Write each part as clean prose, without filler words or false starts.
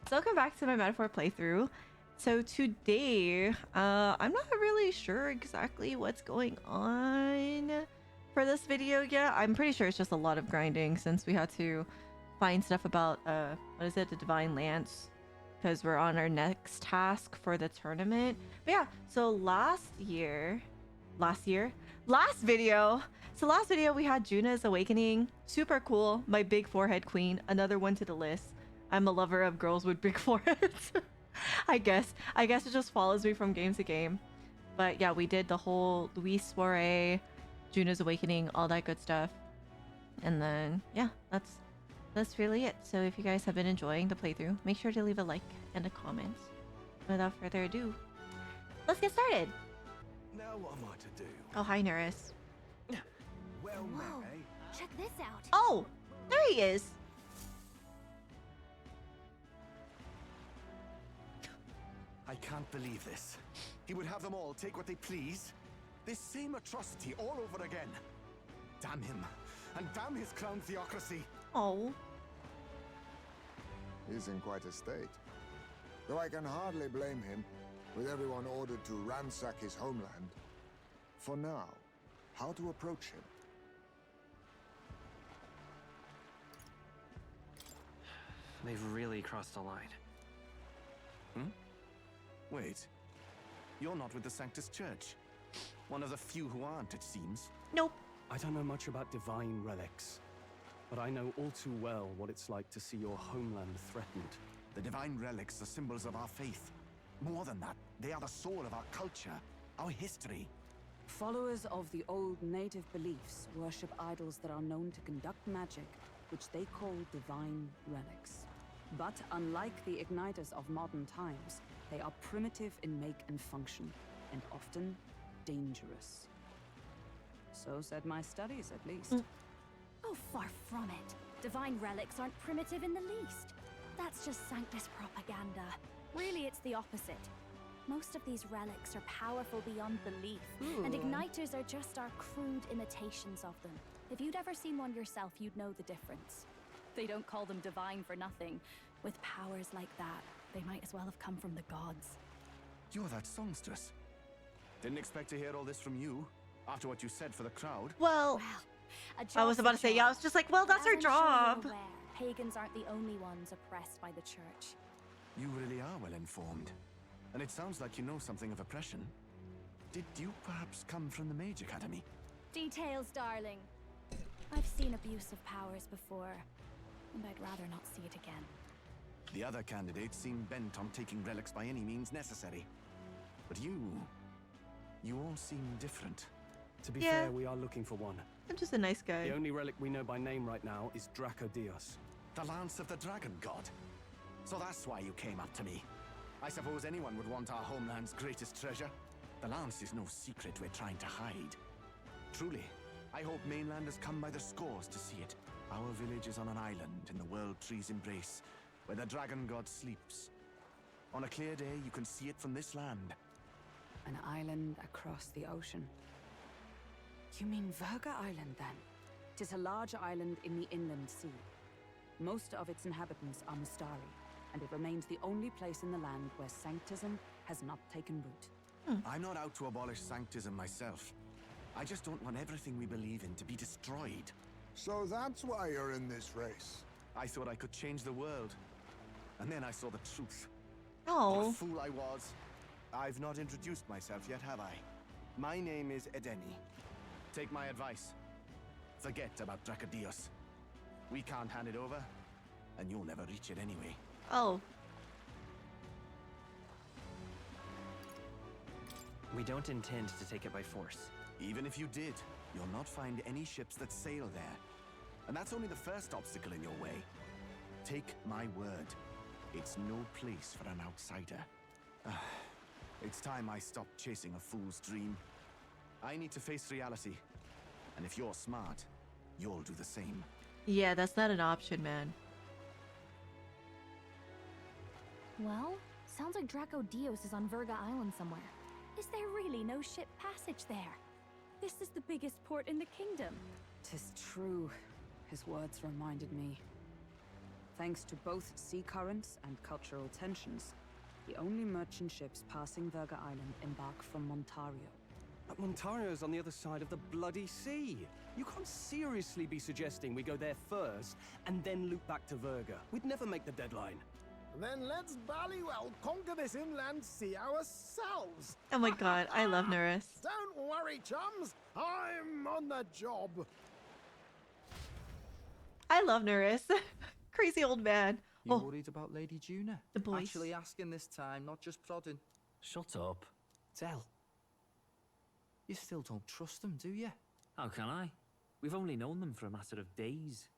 So welcome back to my metaphor playthrough. So today, I'm not really sure exactly what's going on for this video yet. I'm pretty sure it's just a lot of grinding since we had to find stuff about, what is it, the Divine Lance, because we're on our next task for the tournament. But yeah, so last video we had Juna's Awakening. Super cool. My big forehead queen. Another one to the list. I'm a lover of girls with big foreheads. I guess it just follows me from game to game. But yeah, we did the whole Luis soiree, Juna's Awakening, all that good stuff. And then yeah, that's really it. So if you guys have been enjoying the playthrough, make sure to leave a like and a comment. Without further ado, let's get started. Now what am I to do? Oh, hi, Neris. Well, Whoa, Mary. check this out. Oh, there he is. I can't believe this. He would have them all take what they please. This same atrocity all over again. Damn him. And damn his crown theocracy. Oh. He's in quite a state. Though I can hardly blame him, with everyone ordered to ransack his homeland. For now, how to approach him? They've really crossed the line. Wait. You're not with the Sanctus Church. One of the few who aren't, it seems. Nope. I don't know much about divine relics, but I know all too well what it's like to see your homeland threatened. The divine relics are symbols of our faith. More than that, they are the soul of our culture, our history. Followers of the old native beliefs worship idols that are known to conduct magic, which they call divine relics. But unlike the igniters of modern times, they are primitive in make and function, and often dangerous. So said my studies, at least. Oh, far from it. Divine relics aren't primitive in the least. That's just Sanctus propaganda. Really, it's the opposite. Most of these relics are powerful beyond belief, and igniters are just our crude imitations of them. If you'd ever seen one yourself, you'd know the difference. They don't call them divine for nothing. With powers like that, they might as well have come from the gods. You're that songstress. Didn't expect to hear all this from you, after what you said for the crowd. Well, A I was job's a about to say, yeah, I was job. just like, well, that's But her as I'm sure job. you're aware, pagans aren't the only ones oppressed by the church. You really are well informed. And it sounds like you know something of oppression. Did you perhaps come from the Mage Academy? Details, darling. I've seen abuse of powers before, and I'd rather not see it again. The other candidates seem bent on taking relics by any means necessary. But you all seem different. To be Yeah. fair, we are looking for one. I'm just a nice guy. The only relic we know by name right now is Dracodios. The Lance of the Dragon God. So that's why you came up to me. I suppose anyone would want our homeland's greatest treasure. The Lance is no secret we're trying to hide. Truly, I hope mainlanders come by the scores to see it. Our village is on an island in the World Tree's embrace, where the Dragon God sleeps. On a clear day, you can see it from this land. An island across the ocean. You mean Virga Island, then? 'Tis a large island in the inland sea. Most of its inhabitants are Mystari, and it remains the only place in the land where sanctism has not taken root. I'm not out to abolish sanctism myself. I just don't want everything we believe in to be destroyed. So that's why you're in this race. I thought I could change the world. And then I saw the truth. What Oh. a fool I was. I've not introduced myself yet, have I? My name is Edeni. Take my advice. Forget about Dracodios. We can't hand it over, and you'll never reach it anyway. Oh. We don't intend to take it by force. Even if you did, you'll not find any ships that sail there. And that's only the first obstacle in your way. Take my word. It's no place for an outsider. It's time I stopped chasing a fool's dream. I need to face reality. And if you're smart, you'll do the same. Yeah, that's not an option, man. Well, sounds like Dracodios is on Virga Island somewhere. Is there really no ship passage there? This is the biggest port in the kingdom. 'Tis true. His words reminded me. Thanks to both sea currents and cultural tensions, the only merchant ships passing Virga Island embark from Montario. But Montario's on the other side of the bloody sea. You can't seriously be suggesting we go there first and then loop back to Virga. We'd never make the deadline. Then let's ballywell conquer this inland sea ourselves. Oh my god, I love Nerys. Don't worry, chums. I'm on the job. I love Nerys. Crazy old man. You Oh, worried about Lady Juna? the boys. Actually asking this time, not just prodding. Shut up. Tell. You still don't trust them, do you? How can I? We've only known them for a matter of days.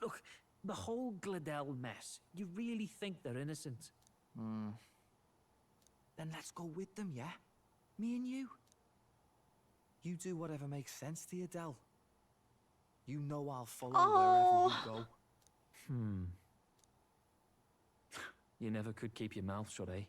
Look, the whole Gladell mess, you really think they're innocent? Then let's go with them, yeah? Me and you. You do whatever makes sense to you, Del. You know I'll follow wherever you go. You never could keep your mouth shut, eh?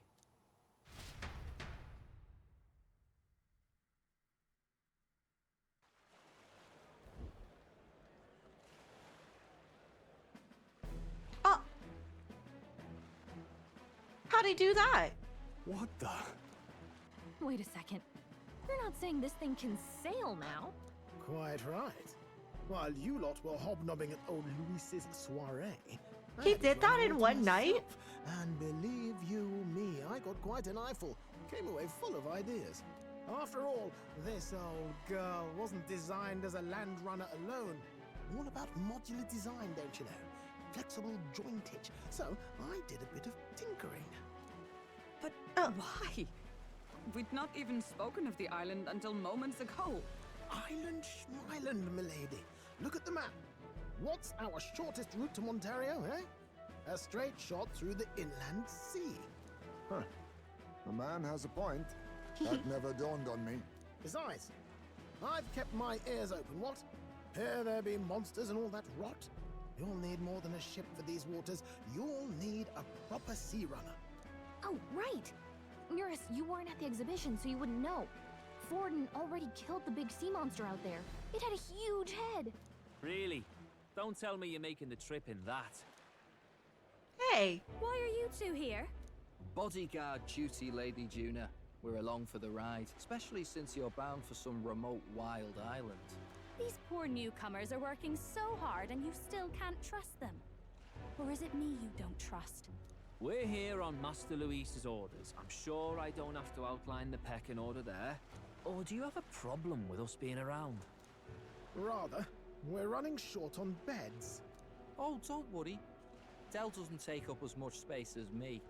Oh! How'd he do that? What the? Wait a second. You're not saying this thing can sail now? Quite right. While you lot were hobnobbing at old Luis's soiree, He I was did that running in out one night? myself, and believe you me, I got quite an eyeful. Came away full of ideas. After all, this old girl wasn't designed as a land runner alone. All about modular design, don't you know? Flexible jointage. So I did a bit of tinkering. But Oh. why? We'd not even spoken of the island until moments ago. Island Schmyland, milady. Look at the map. What's our shortest route to Montario, eh? A straight shot through the inland sea. Huh. The man has a point. That never dawned on me. Besides, I've kept my ears open, what? Here there be monsters and all that rot. You'll need more than a ship for these waters. You'll need a proper sea runner. Oh, right. Nerys, you weren't at the exhibition, so you wouldn't know. Forden already killed the big sea monster out there. It had a huge head. Really? Don't tell me you're making the trip in that. Hey! Why are you two here? Bodyguard duty, Lady Juna. We're along for the ride, especially since you're bound for some remote wild island. These poor newcomers are working so hard and you still can't trust them. Or is it me you don't trust? We're here on Master Luis's orders. I'm sure I don't have to outline the pecking order there. Or do you have a problem with us being around? Rather, we're running short on beds. Oh, don't worry. Del doesn't take up as much space as me.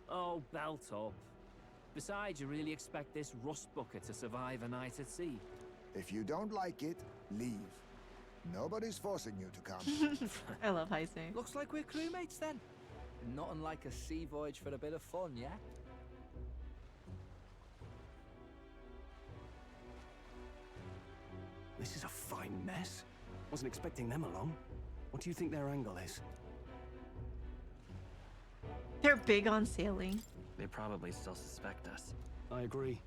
Oh, belt up. Besides, you really expect this rust bucket to survive a night at sea? If you don't like it, leave. Nobody's forcing you to come. I love Heisner. Looks like we're crewmates then. Not unlike a sea voyage for a bit of fun, yeah? This is a fine mess. Wasn't expecting them along. What do you think their angle is? They're big on sailing. They probably still suspect us. I agree.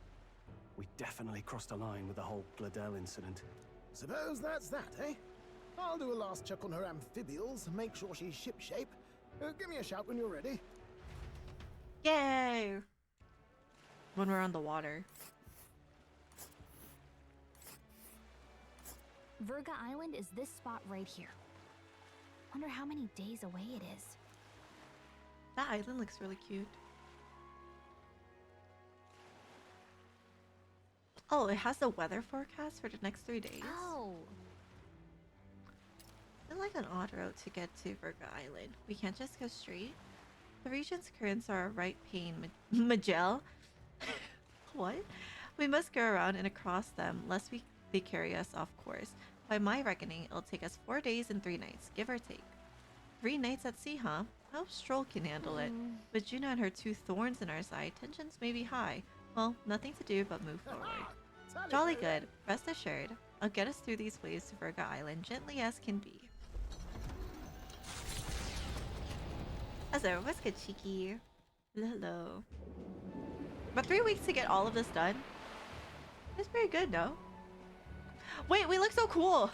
We definitely crossed a line with the whole Gladell incident. Suppose that's that, eh? I'll do a last check on her amphibials, make sure she's shipshape. Give me a shout when you're ready. Yay! When we're on the water. Virga Island is this spot right here. Wonder how many days away it is. That island looks really cute. Oh, it has the weather forecast for the next 3 days. Oh. It's like an odd route to get to Virga Island. We can't just go straight. The region's currents are a right pain Magell. What? We must go around and across them, lest they carry us off course. By my reckoning, it'll take us 4 days and 3 nights, give or take. 3 nights at sea, huh? I hope Stroll can handle it. With Juna and her 2 thorns in our side, tensions may be high. Well, nothing to do but move forward. Jolly good. Rest assured, I'll get us through these waves to Virga Island gently as can be. Hello, what's good, cheeky? Hello. But 3 weeks to get all of this done? It's pretty good, no? Wait, we look so cool!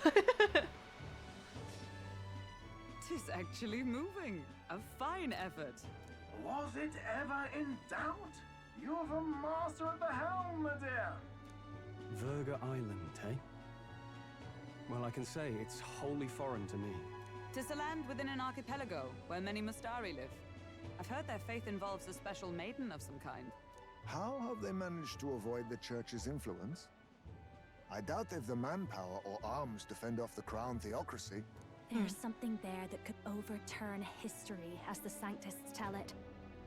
is actually moving. A fine effort. Was it ever in doubt? You're the master of the helm, my dear. Virga Island, eh? Well, I can say it's wholly foreign to me. 'Tis a land within an archipelago where many Mustari live. I've heard their faith involves a special maiden of some kind. How have they managed to avoid the church's influence? I doubt they've the manpower or arms to fend off the crown theocracy. There's something there that could overturn history, as the Sanctists tell it.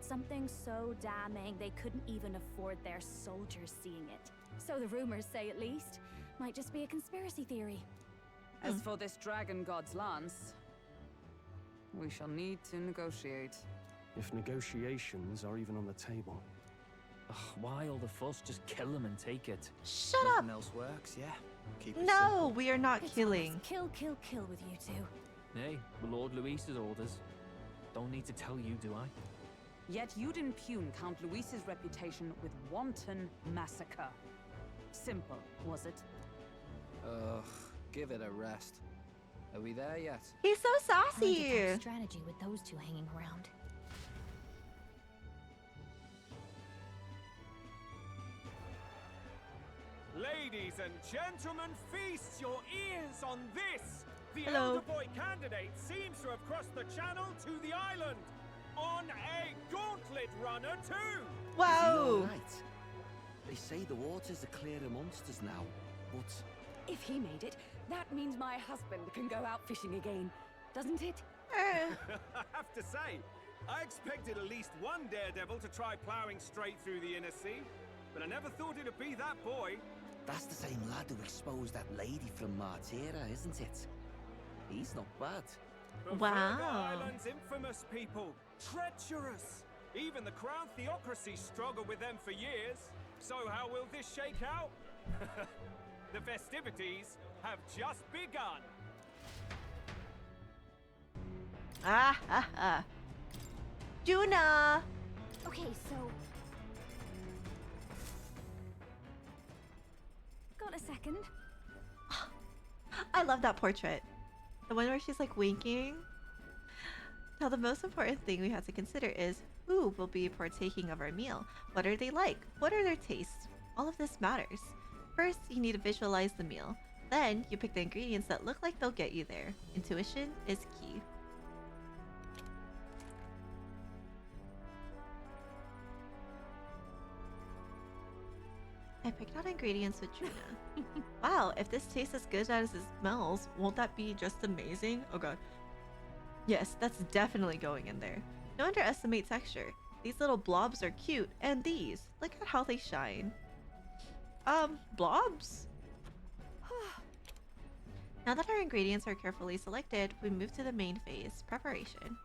Something so damning they couldn't even afford their soldiers seeing it. So the rumors say, at least. Might just be a conspiracy theory. As for this dragon god's lance, we shall need to negotiate. If negotiations are even on the table. Ugh, why all the fuss? Just kill them and take it. Shut Nothing up! else works, yeah? Keep it No, simple. we are not It's killing. almost kill, kill, kill with you two. Hey, Lord Luis's orders. Don't need to tell you, do I? Yet you'd impugn Count Luis's reputation with wanton massacre. Simple, was it? Ugh, give it a rest. Are we there yet? He's so Hard to sassy. talk strategy with those two hanging around. Ladies and gentlemen, feast your ears on this! The Hello. elder boy candidate seems to have crossed the channel to the island! On a gauntlet runner too! Whoa! Right. They say the waters are clear of monsters now, but If he made it, that means my husband can go out fishing again, doesn't it? Eh. I have to say, I expected at least one daredevil to try ploughing straight through the inner sea, but I never thought it'd be that boy. that's the same lad who exposed that lady from Martira, isn't it? He's not bad. But Wow. Virga Island's infamous people, treacherous. Even the crown theocracy struggled with them for years. So how will this shake out? The festivities have just begun. Ah, ah, ah. Juna! Okay, so... Got a second? I love that portrait. The one where she's like winking. Now the most important thing we have to consider is who will be partaking of our meal. What are they like? What are their tastes? All of this matters. First, you need to visualize the meal. Then, you pick the ingredients that look like they'll get you there. Intuition is key. I picked out ingredients with Juna. Wow, if this tastes as good as it smells, won't that be just amazing? Oh god. Yes, that's definitely going in there. Don't underestimate texture. These little blobs are cute, and these. Look at how they shine. Blobs? Now that our ingredients are carefully selected, we move to the main phase, preparation.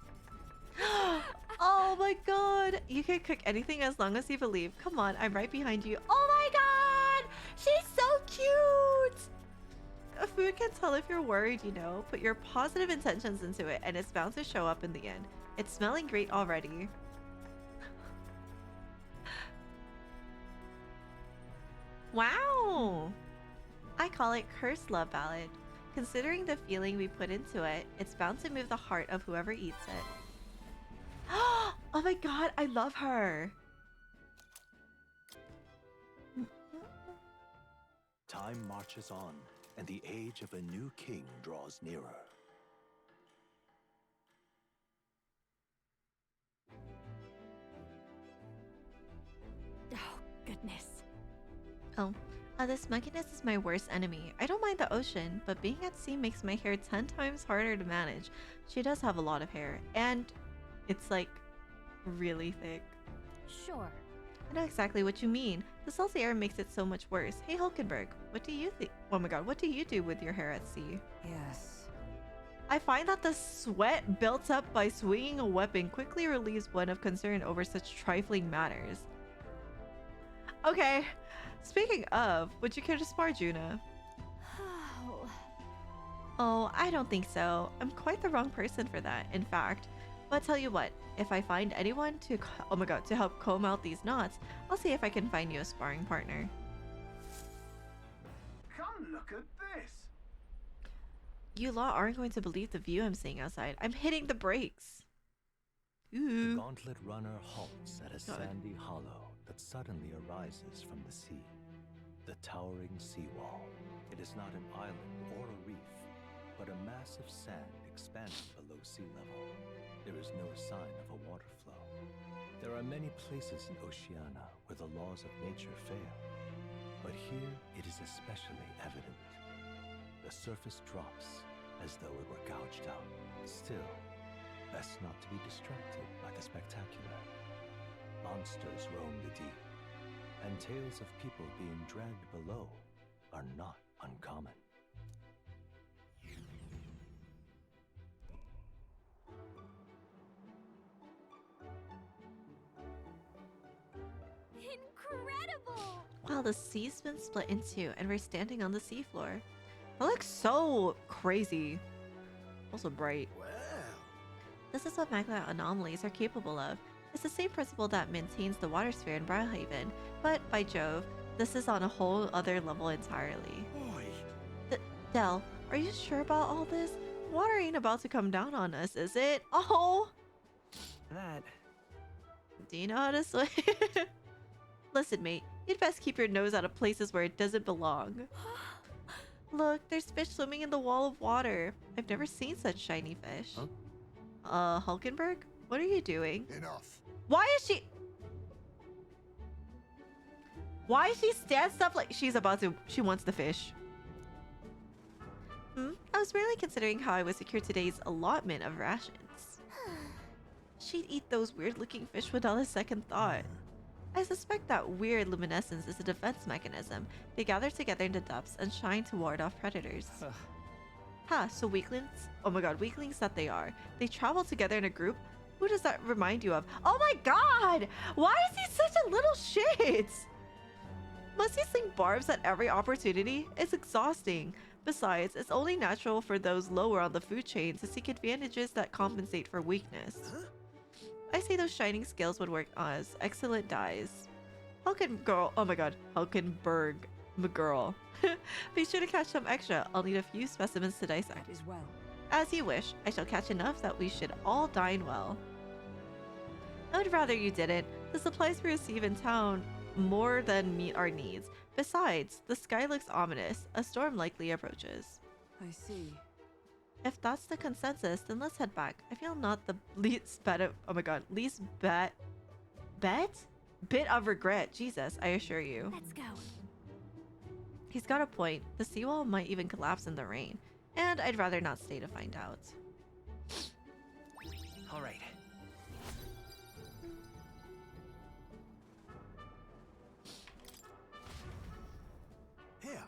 Oh my god! You can cook anything as long as you believe. Come on, I'm right behind you. Oh my god! She's so cute! A food can tell if you're worried, you know. Put your positive intentions into it, and it's bound to show up in the end. It's smelling great already. Wow! I call it Cursed Love Ballad. Considering the feeling we put into it, it's bound to move the heart of whoever eats it. Oh my god, I love her! Time marches on, and the age of a new king draws nearer. Oh, goodness. Oh, this mugginess is my worst enemy. I don't mind the ocean, but being at sea makes my hair 10 times harder to manage. She does have a lot of hair, and it's like really thick. Sure. I know exactly what you mean. The salty air makes it so much worse. Hey Hulkenberg, what do you think? Oh my god, what do you do with your hair at sea? Yes. I find that the sweat built up by swinging a weapon quickly relieves one of concern over such trifling matters. Okay, speaking of, would you care to spar, Juna? Oh, I don't think so. I'm quite the wrong person for that, in fact. But tell you what, if I find anyone to, oh my god, to help comb out these knots, I'll see if I can find you a sparring partner. Come look at this. You lot aren't going to believe the view I'm seeing outside. I'm hitting the brakes. Ooh. The gauntlet runner halts at a sandy hollow that suddenly arises from the sea. The towering seawall. It is not an island or a reef, but a mass of sand expanding below sea level. There is no sign of a water flow. There are many places in Oceania where the laws of nature fail, but here it is especially evident. The surface drops as though it were gouged out. Still, best not to be distracted by the spectacular. Monsters roam the deep, and tales of people being dragged below are not uncommon. Incredible! Wow, the sea's been split in two, and we're standing on the seafloor. That looks so crazy. Also bright. Well, This is what magma anomalies are capable of. It's the same principle that maintains the water sphere in Browhaven, but by Jove, this is on a whole other level entirely. boy. Del, are you sure about all this? Water ain't about to come down on us, is it? Oh! That. Do you know how to swim? Listen, mate, you'd best keep your nose out of places where it doesn't belong. Look, there's fish swimming in the wall of water. I've never seen such shiny fish. Huh? Hulkenberg? What are you doing? Enough. Why is she... Why is she stand stuff like she's about to... She wants the fish. I was really considering how I would secure today's allotment of rations. She'd eat those weird-looking fish without a second thought. I suspect that weird luminescence is a defense mechanism. They gather together in the depths and shine to ward off predators. So weaklings? Oh my god, weaklings that they are. They travel together in a group? Who does that remind you of? Oh my god! Why is he such a little shit? Must he sling barbs at every opportunity? It's exhausting. Besides, it's only natural for those lower on the food chain to seek advantages that compensate for weakness. I say those shining scales would work as excellent dyes. Hulkenberg, girl. Be sure to catch some extra. I'll need a few specimens to dissect. That is well. As you wish. I shall catch enough that we should all dine well. I would rather you didn't. The supplies we receive in town more than meet our needs. Besides, the sky looks ominous. A storm likely approaches. I see. If that's the consensus, then let's head back. I feel not the least bit of regret. Jesus, I assure you. Let's go. He's got a point. The seawall might even collapse in the rain. And I'd rather not stay to find out. All right. Here.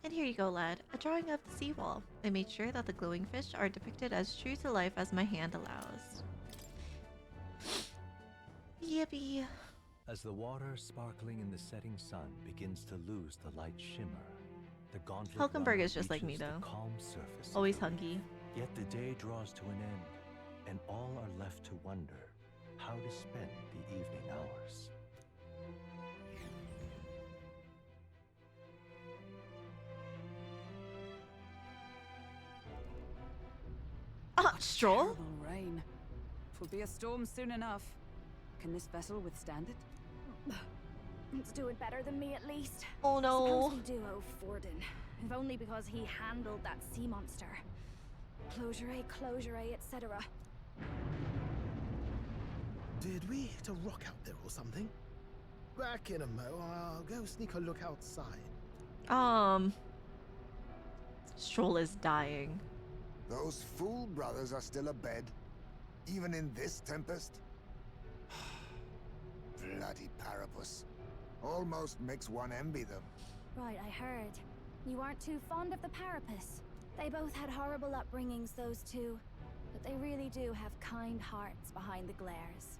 And here you go, lad. A drawing of the seawall. I made sure that the glowing fish are depicted as true to life as my hand allows. Yippee. As the water sparkling in the setting sun begins to lose the light shimmer, the gauntlet Hulkenberg runner is just like me, reaches the though. calm surface of Always the lake. hungry. Yet the day draws to an end, and all are left to wonder how to spend the evening hours. Stroll? Terrible rain. Twill be a storm soon enough. Can this vessel withstand it? It's doing better than me at least. Oh no. Suppose we do owe Forden, if only because he handled that sea monster. Closure, etc. Did we hit a rock out there or something? Back in a mo. I'll go sneak a look outside. Stroll is dying. Those fool brothers are still abed, even in this tempest. Bloody Parapus. Almost makes one envy them. Right, I heard. You aren't too fond of the Parapus. They both had horrible upbringings, those two. But they really do have kind hearts behind the glares.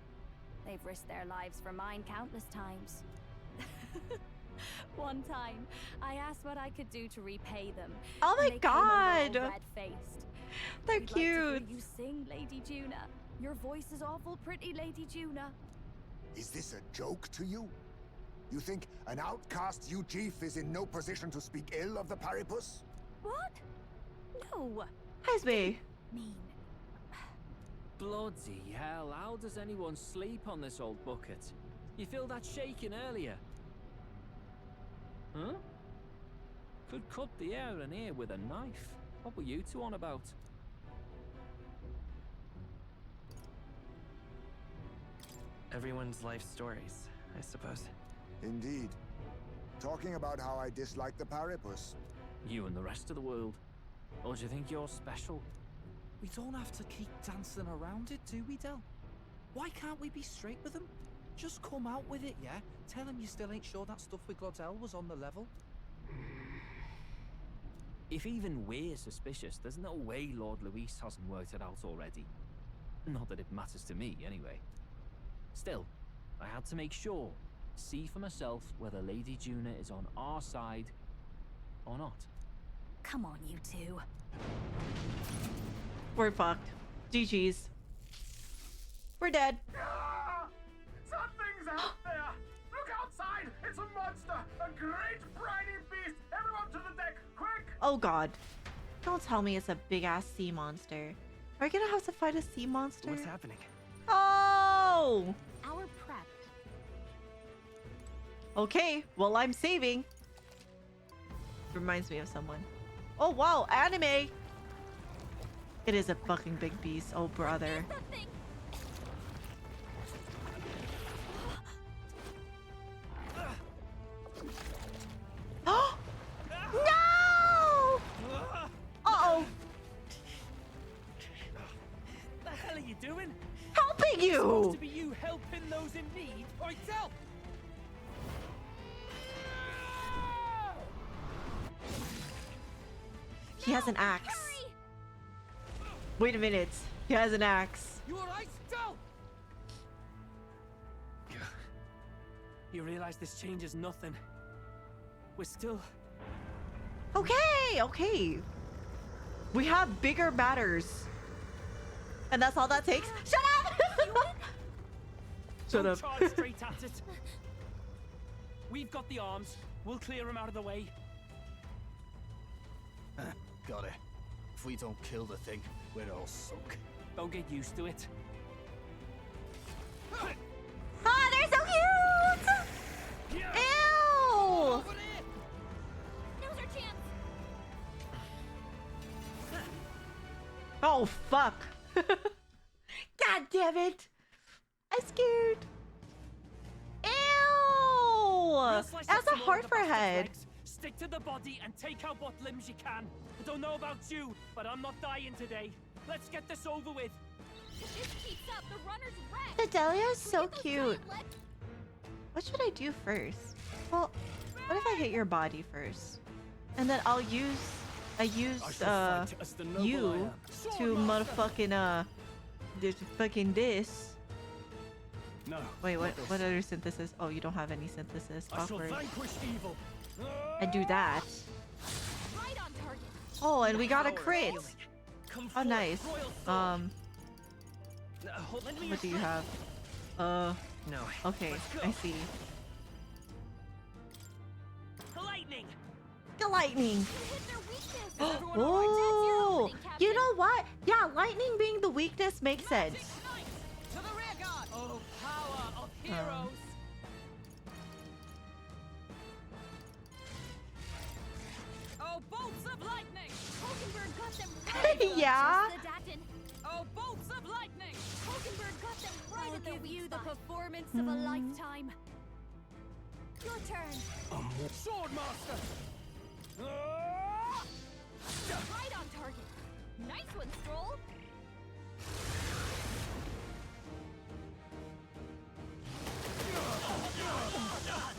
They've risked their lives for mine countless times. One time, I asked what I could do to repay them. Oh my and they god! came all red-faced. They're We'd cute. Like to hear you sing, Lady Juna. Your voice is awful pretty, Lady Juna. Is this a joke to you? You think an outcast you chief is in no position to speak ill of the Paripus? What? Ew! Hesby. Mean. Bloody hell, how does anyone sleep on this old bucket? You feel that shaking earlier? Huh? Could cut the air in here with a knife. What were you two on about? Everyone's life stories, I suppose. Indeed. Talking about how I dislike the Paripus. You and the rest of the world. Or do you think you're special? We don't have to keep dancing around it, do we, Del? Why can't we be straight with them? Just come out with it, yeah? Tell him you still ain't sure that stuff with Glodell was on the level. If even we're suspicious, there's no way Lord Luis hasn't worked it out already. Not that it matters to me, anyway. Still, I had to make sure, see for myself whether Lady Juna is on our side or not. Come on, you two. We're fucked. GG's. We're dead. Ah! Something's out there! Look outside! It's a monster! A great briny beast! Everyone to the deck! Quick! Oh god. Don't tell me it's a big ass sea monster. Are we gonna have to fight a sea monster? What's happening? Oh! Our prep. Okay, well I'm saving. Reminds me of someone. Oh wow, anime! It is a fucking big beast, oh brother. Oh! No! Uh-oh! The hell are you doing? Helping It's supposed you! to be you helping those in need, or Del! He has an axe. Wait a minute. He has an axe. You alright, Del? You realize this changes nothing. We're still... Okay, okay. We have bigger matters. And that's all that takes. Shut up! Shut up. Charge straight at it. We've got the arms. We'll clear him out of the way. Got it. If we don't kill the thing, we're all sunk. Don't get used to it. Ah, they're so cute! Ew! Now's our chance. Oh, fuck. God damn it. I'm scared. Ew! That's a heart for a head. Stick to the body and take out what limbs you can. I don't know about you, but I'm not dying today. Let's get this over with. If this keeps up, the runner's wrecked. Fidelio is so Get those cute. giant legs. What should I do first? Well, what if I hit your body first? And then I use you to motherfucking this fucking this. No. Wait, what other synthesis? Oh, you don't have any synthesis. I shall Awkward. vanquish evil. I do that. Right on target. Oh, and we got a crit. Oh, nice. What do you have? No. Okay, I see. Lightning. The lightning. You hit their weakness. Oh, you know what? Yeah, lightning being the weakness makes sense. To the rear guard. Oh, power of heroes. Oh, bolts of lightning! Hulkenberg got them right. Yeah. Just the Datin. Oh, bolts of lightning! Hulkenberg got them right I'll at their give weak you the spot. performance of a lifetime. Your turn. Swordmaster! Right on target. Nice one, Stroll.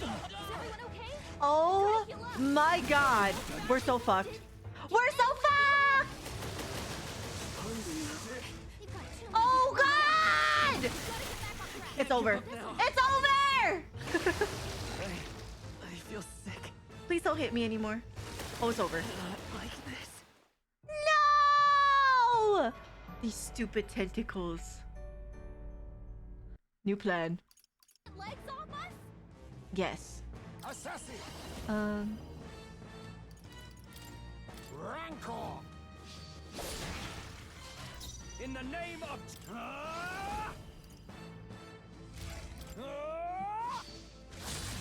Is everyone okay? Oh my god. We're so fucked. We're so fucked! Oh god! It's over. It's over! I feel sick. Please don't hit me anymore. Oh, it's over. Like this. No! These stupid tentacles. New plan. Legs off us? Yes. Assassin! Um. Rancor! In the name of...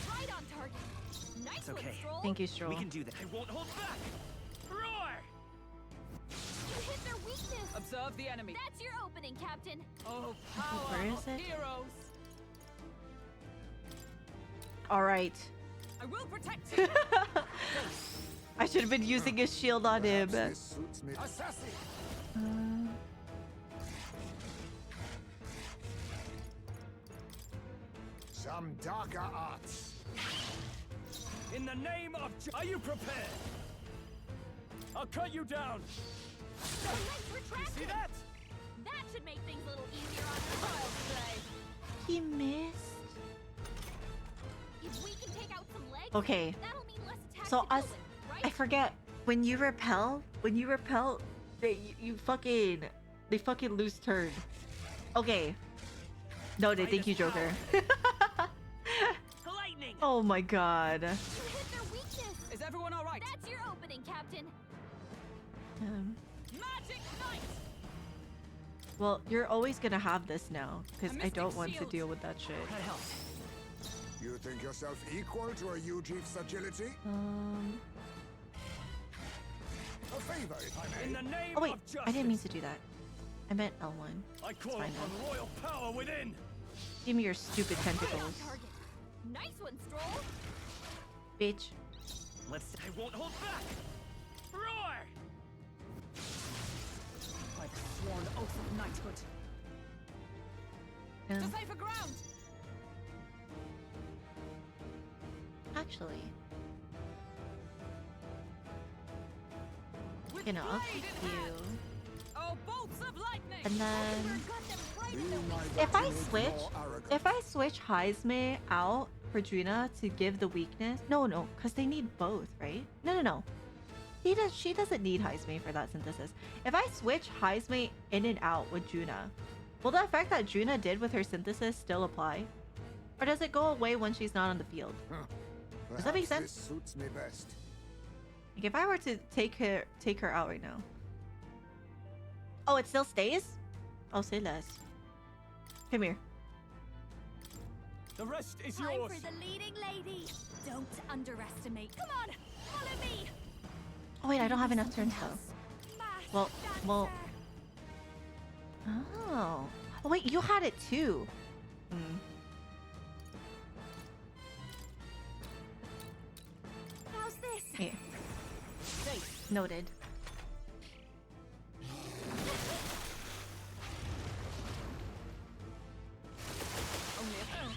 Right on target. Nice It's one, okay. Stroll. Thank you, Stroll. We can do that. I won't hold back! Roar! You hit their weakness. Observe the enemy. That's your opening, Captain. Oh, power Where is of it? heroes. All right. I will protect you. I should have been using his shield on him. This suits me. Some darker arts. In the name of... Are you prepared? I'll cut you down! The legs retracted. See that? That should make things a little easier on the child's play. He missed. If we can take out some legs, Okay. that'll mean less attacks So to deal us, with, right? I forget. When you repel, they they fucking lose turn. Okay. Noted. Thank you, Joker. Lightning. Oh my god. You hit their weakness. Is everyone all right? That's your opening, Captain. Magic Knight. Well, you're always gonna have this now, because I mystic don't want to shield. deal with that shit. That helps. You think yourself equal to a Ujief's agility? A favor, if I In may. the name Oh wait, of justice! I didn't mean to do that. I meant L1. I call fine upon royal power within! Give me your stupid Right on tentacles, target. Nice one, Stroll. bitch. Let's... I won't hold back! Roar! Like sworn oath of knighthood. To safer ground. Actually, With you know, I'll blade keep in you. hand. Oh, bolts of lightning. And then Got them right Be in the my weak. if I doctrine switch, more arrogant. if I switch Heisme out for Drina to give the weakness, no, because they need both, right? No. She doesn't need Heisme for that synthesis. If I switch Heisme in and out with Juna, will the effect that Juna did with her synthesis still apply? Or does it go away when she's not on the field? Does that make Perhaps sense? This suits me best. Like if I were to take her out right now. Oh, it still stays? Oh, say less. Come here. The rest is Time yours! for the leading lady. Don't underestimate. Come on, follow me. Oh wait, I don't have enough turns though. Fast Well. dancer. Oh. Oh wait, you had it too. How's this? Here. Noted. Only a few.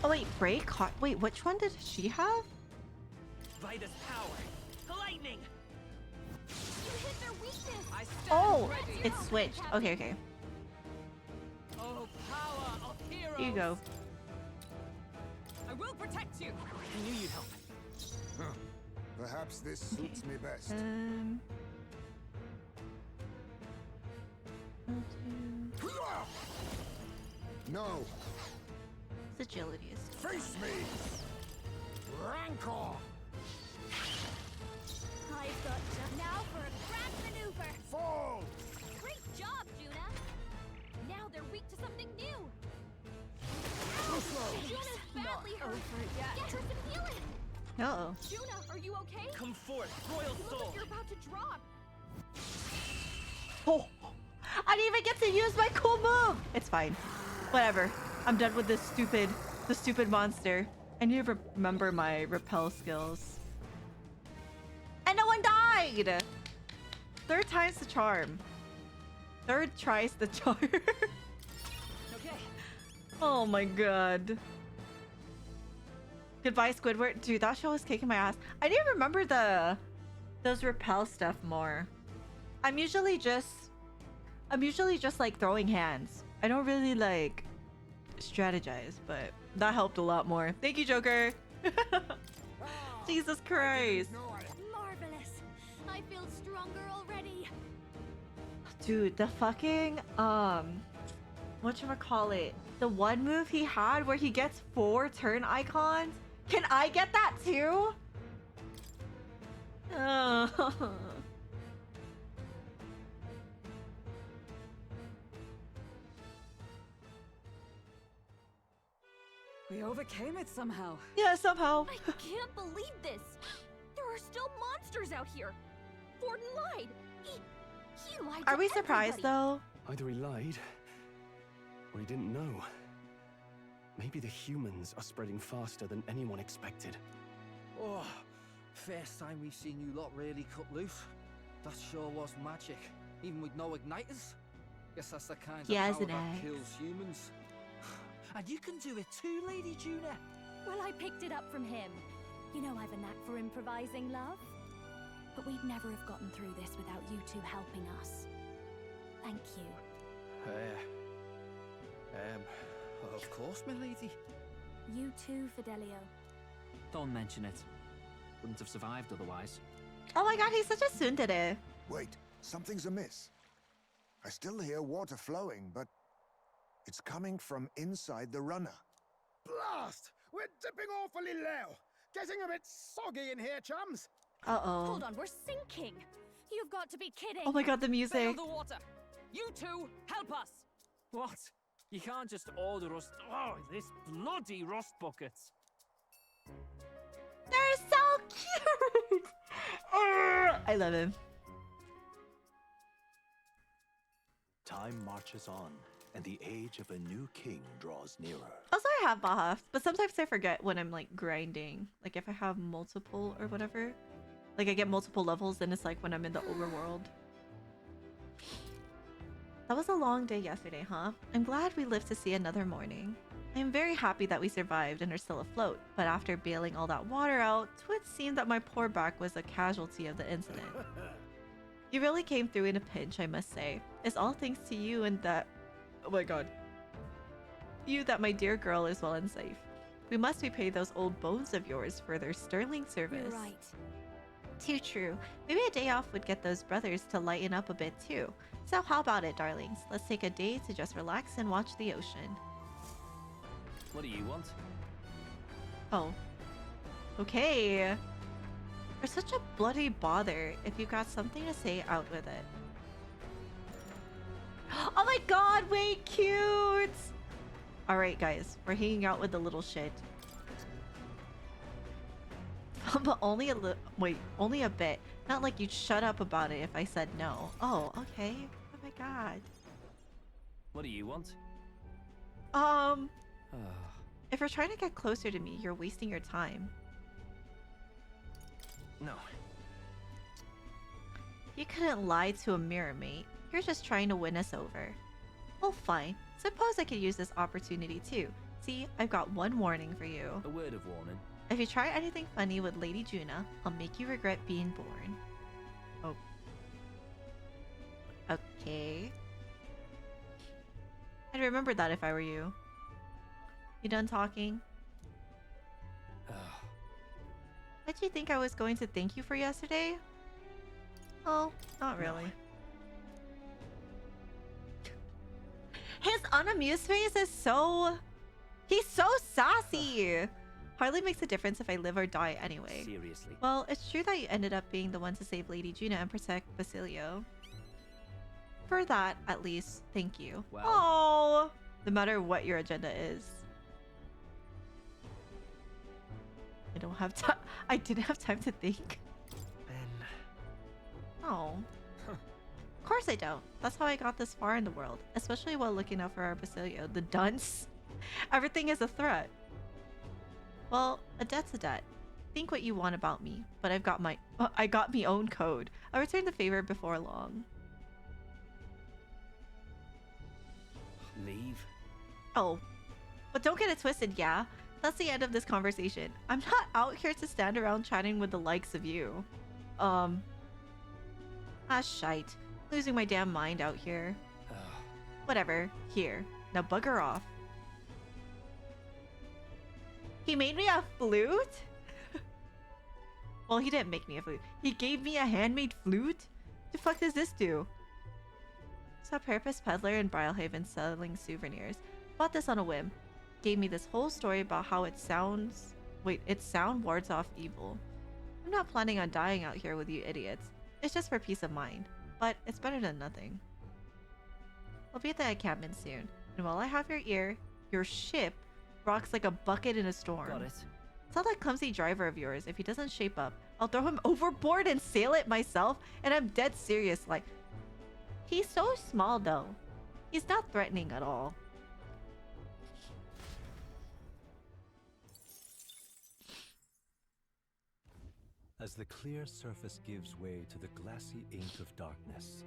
Oh wait, break. Wait, which one did she have? By this power. Lightning. You hit their weakness. I stand Oh, ready. it's switched. Okay. Oh, power of heroes. Here you go. I will protect you. I knew you'd help. Perhaps this suits me best. No, His agility is. face me! Rancor! I've got you. Now for a grand maneuver. Fall! Great job, Juna. Now they're weak to something new. Too slow! Juna's badly hurt. over yet. Get her some healing. Uh-oh. Juna, are you okay? Come forth, royal You look soul. like you're about to drop. Oh, I didn't even get to use my cool move. It's fine. Whatever. I'm done with this stupid monster. I need to remember my repel skills. And no one died. Third time's the charm. Third tries the charm. Okay. Oh my god. Goodbye, Squidward. Dude, that show was kicking my ass. I need to remember those repel stuff more. I'm usually just like throwing hands. I don't really like strategize, but that helped a lot more. Thank you, Joker. Jesus Christ. Marvelous. I feel stronger already. Dude, the fucking whatchamacallit? The one move he had where he gets 4 turn icons? Can I get that too? We overcame it somehow. Yeah, somehow. I can't believe this. There are still monsters out here. Forden lied. He lied to Are we surprised everybody. though? Either he lied, or he didn't know. Maybe the humans are spreading faster than anyone expected. Oh, first time we've seen you lot really cut loose. That sure was magic, even with no igniters. Guess that's the kind of power that kills humans. And you can do it too, Lady Juna. Well, I picked it up from him. You know I've a knack for improvising, love. But we'd never have gotten through this without you two helping us. Thank you. Of course, my lady. You too, Fidelio. Don't mention it. Wouldn't have survived otherwise. Oh my god, he's such a tsundere. Wait, something's amiss. I still hear water flowing, but it's coming from inside the runner. Blast! We're dipping awfully low. Getting a bit soggy in here, chums. Uh-oh. Hold on, we're sinking. You've got to be kidding. Oh my god, the Bail music. the water. You two, help us. What? You can't just order us. Oh, this bloody rust buckets. They're so cute. I love him. Time marches on, and the age of a new king draws nearer. Also, I have buffs, but sometimes I forget when I'm like grinding. Like if I have multiple or whatever. Like I get multiple levels, then it's like when I'm in the overworld. That was a long day yesterday, huh? I'm glad we lived to see another morning. I am very happy that we survived and are still afloat, but after bailing all that water out, it would seem that my poor back was a casualty of the incident. You really came through in a pinch, I must say. It's all thanks to you and that... Oh my god. You that my dear girl is well and safe. We must repay those old bones of yours for their sterling service. You're right. Too true. Maybe a day off would get those brothers to lighten up a bit too. So how about it, darlings? Let's take a day to just relax and watch the ocean. What do you want? Oh. Okay. You're such a bloody bother. If you got something to say, out with it. Oh my god, wait, cute! Alright guys, we're hanging out with the little shit. But only a only a bit. Not like you'd shut up about it if I said no. Oh, okay. Oh my god. What do you want? If you're trying to get closer to me, you're wasting your time. No. You couldn't lie to a mirror, mate. You're just trying to win us over. Well, fine. Suppose I could use this opportunity too. See, I've got one warning for you. A word of warning. If you try anything funny with Lady Juna, I'll make you regret being born. Oh. Okay. I'd remember that if I were you. You done talking? What did you think I was going to thank you for yesterday? Oh, not really. His unamused face is so... He's so sassy! Hardly makes a difference if I live or die anyway. Seriously. Well, it's true that you ended up being the one to save Lady Juna and protect Basilio. For that, at least, thank you. Well. Oh, no matter what your agenda is. I don't have time. I didn't have time to think. Ben. Oh. Of course I don't. That's how I got this far in the world. Especially while looking out for our Basilio, the dunce. Everything is a threat. Well, a debt's a debt. Think what you want about me, but I got me own code. I'll return the favor before long. Leave. Oh, but don't get it twisted, yeah? That's the end of this conversation. I'm not out here to stand around chatting with the likes of you. Ah, shite. Losing my damn mind out here. Whatever. Here. Now bugger off. He made me a flute? Well, he didn't make me a flute. He gave me a handmade flute? The fuck does this do? Saw Purpose Peddler in Brylehaven selling souvenirs. Bought this on a whim. Gave me this whole story about how it sounds... Wait, its sound wards off evil. I'm not planning on dying out here with you idiots. It's just for peace of mind. But it's better than nothing. I'll be at the encampment soon. And while I have your ear, your ship rocks like a bucket in a storm. Got it. It's not that clumsy driver of yours. If he doesn't shape up, I'll throw him overboard and sail it myself. And I'm dead serious. Like, he's so small though. He's not threatening at all. As the clear surface gives way to the glassy ink of darkness.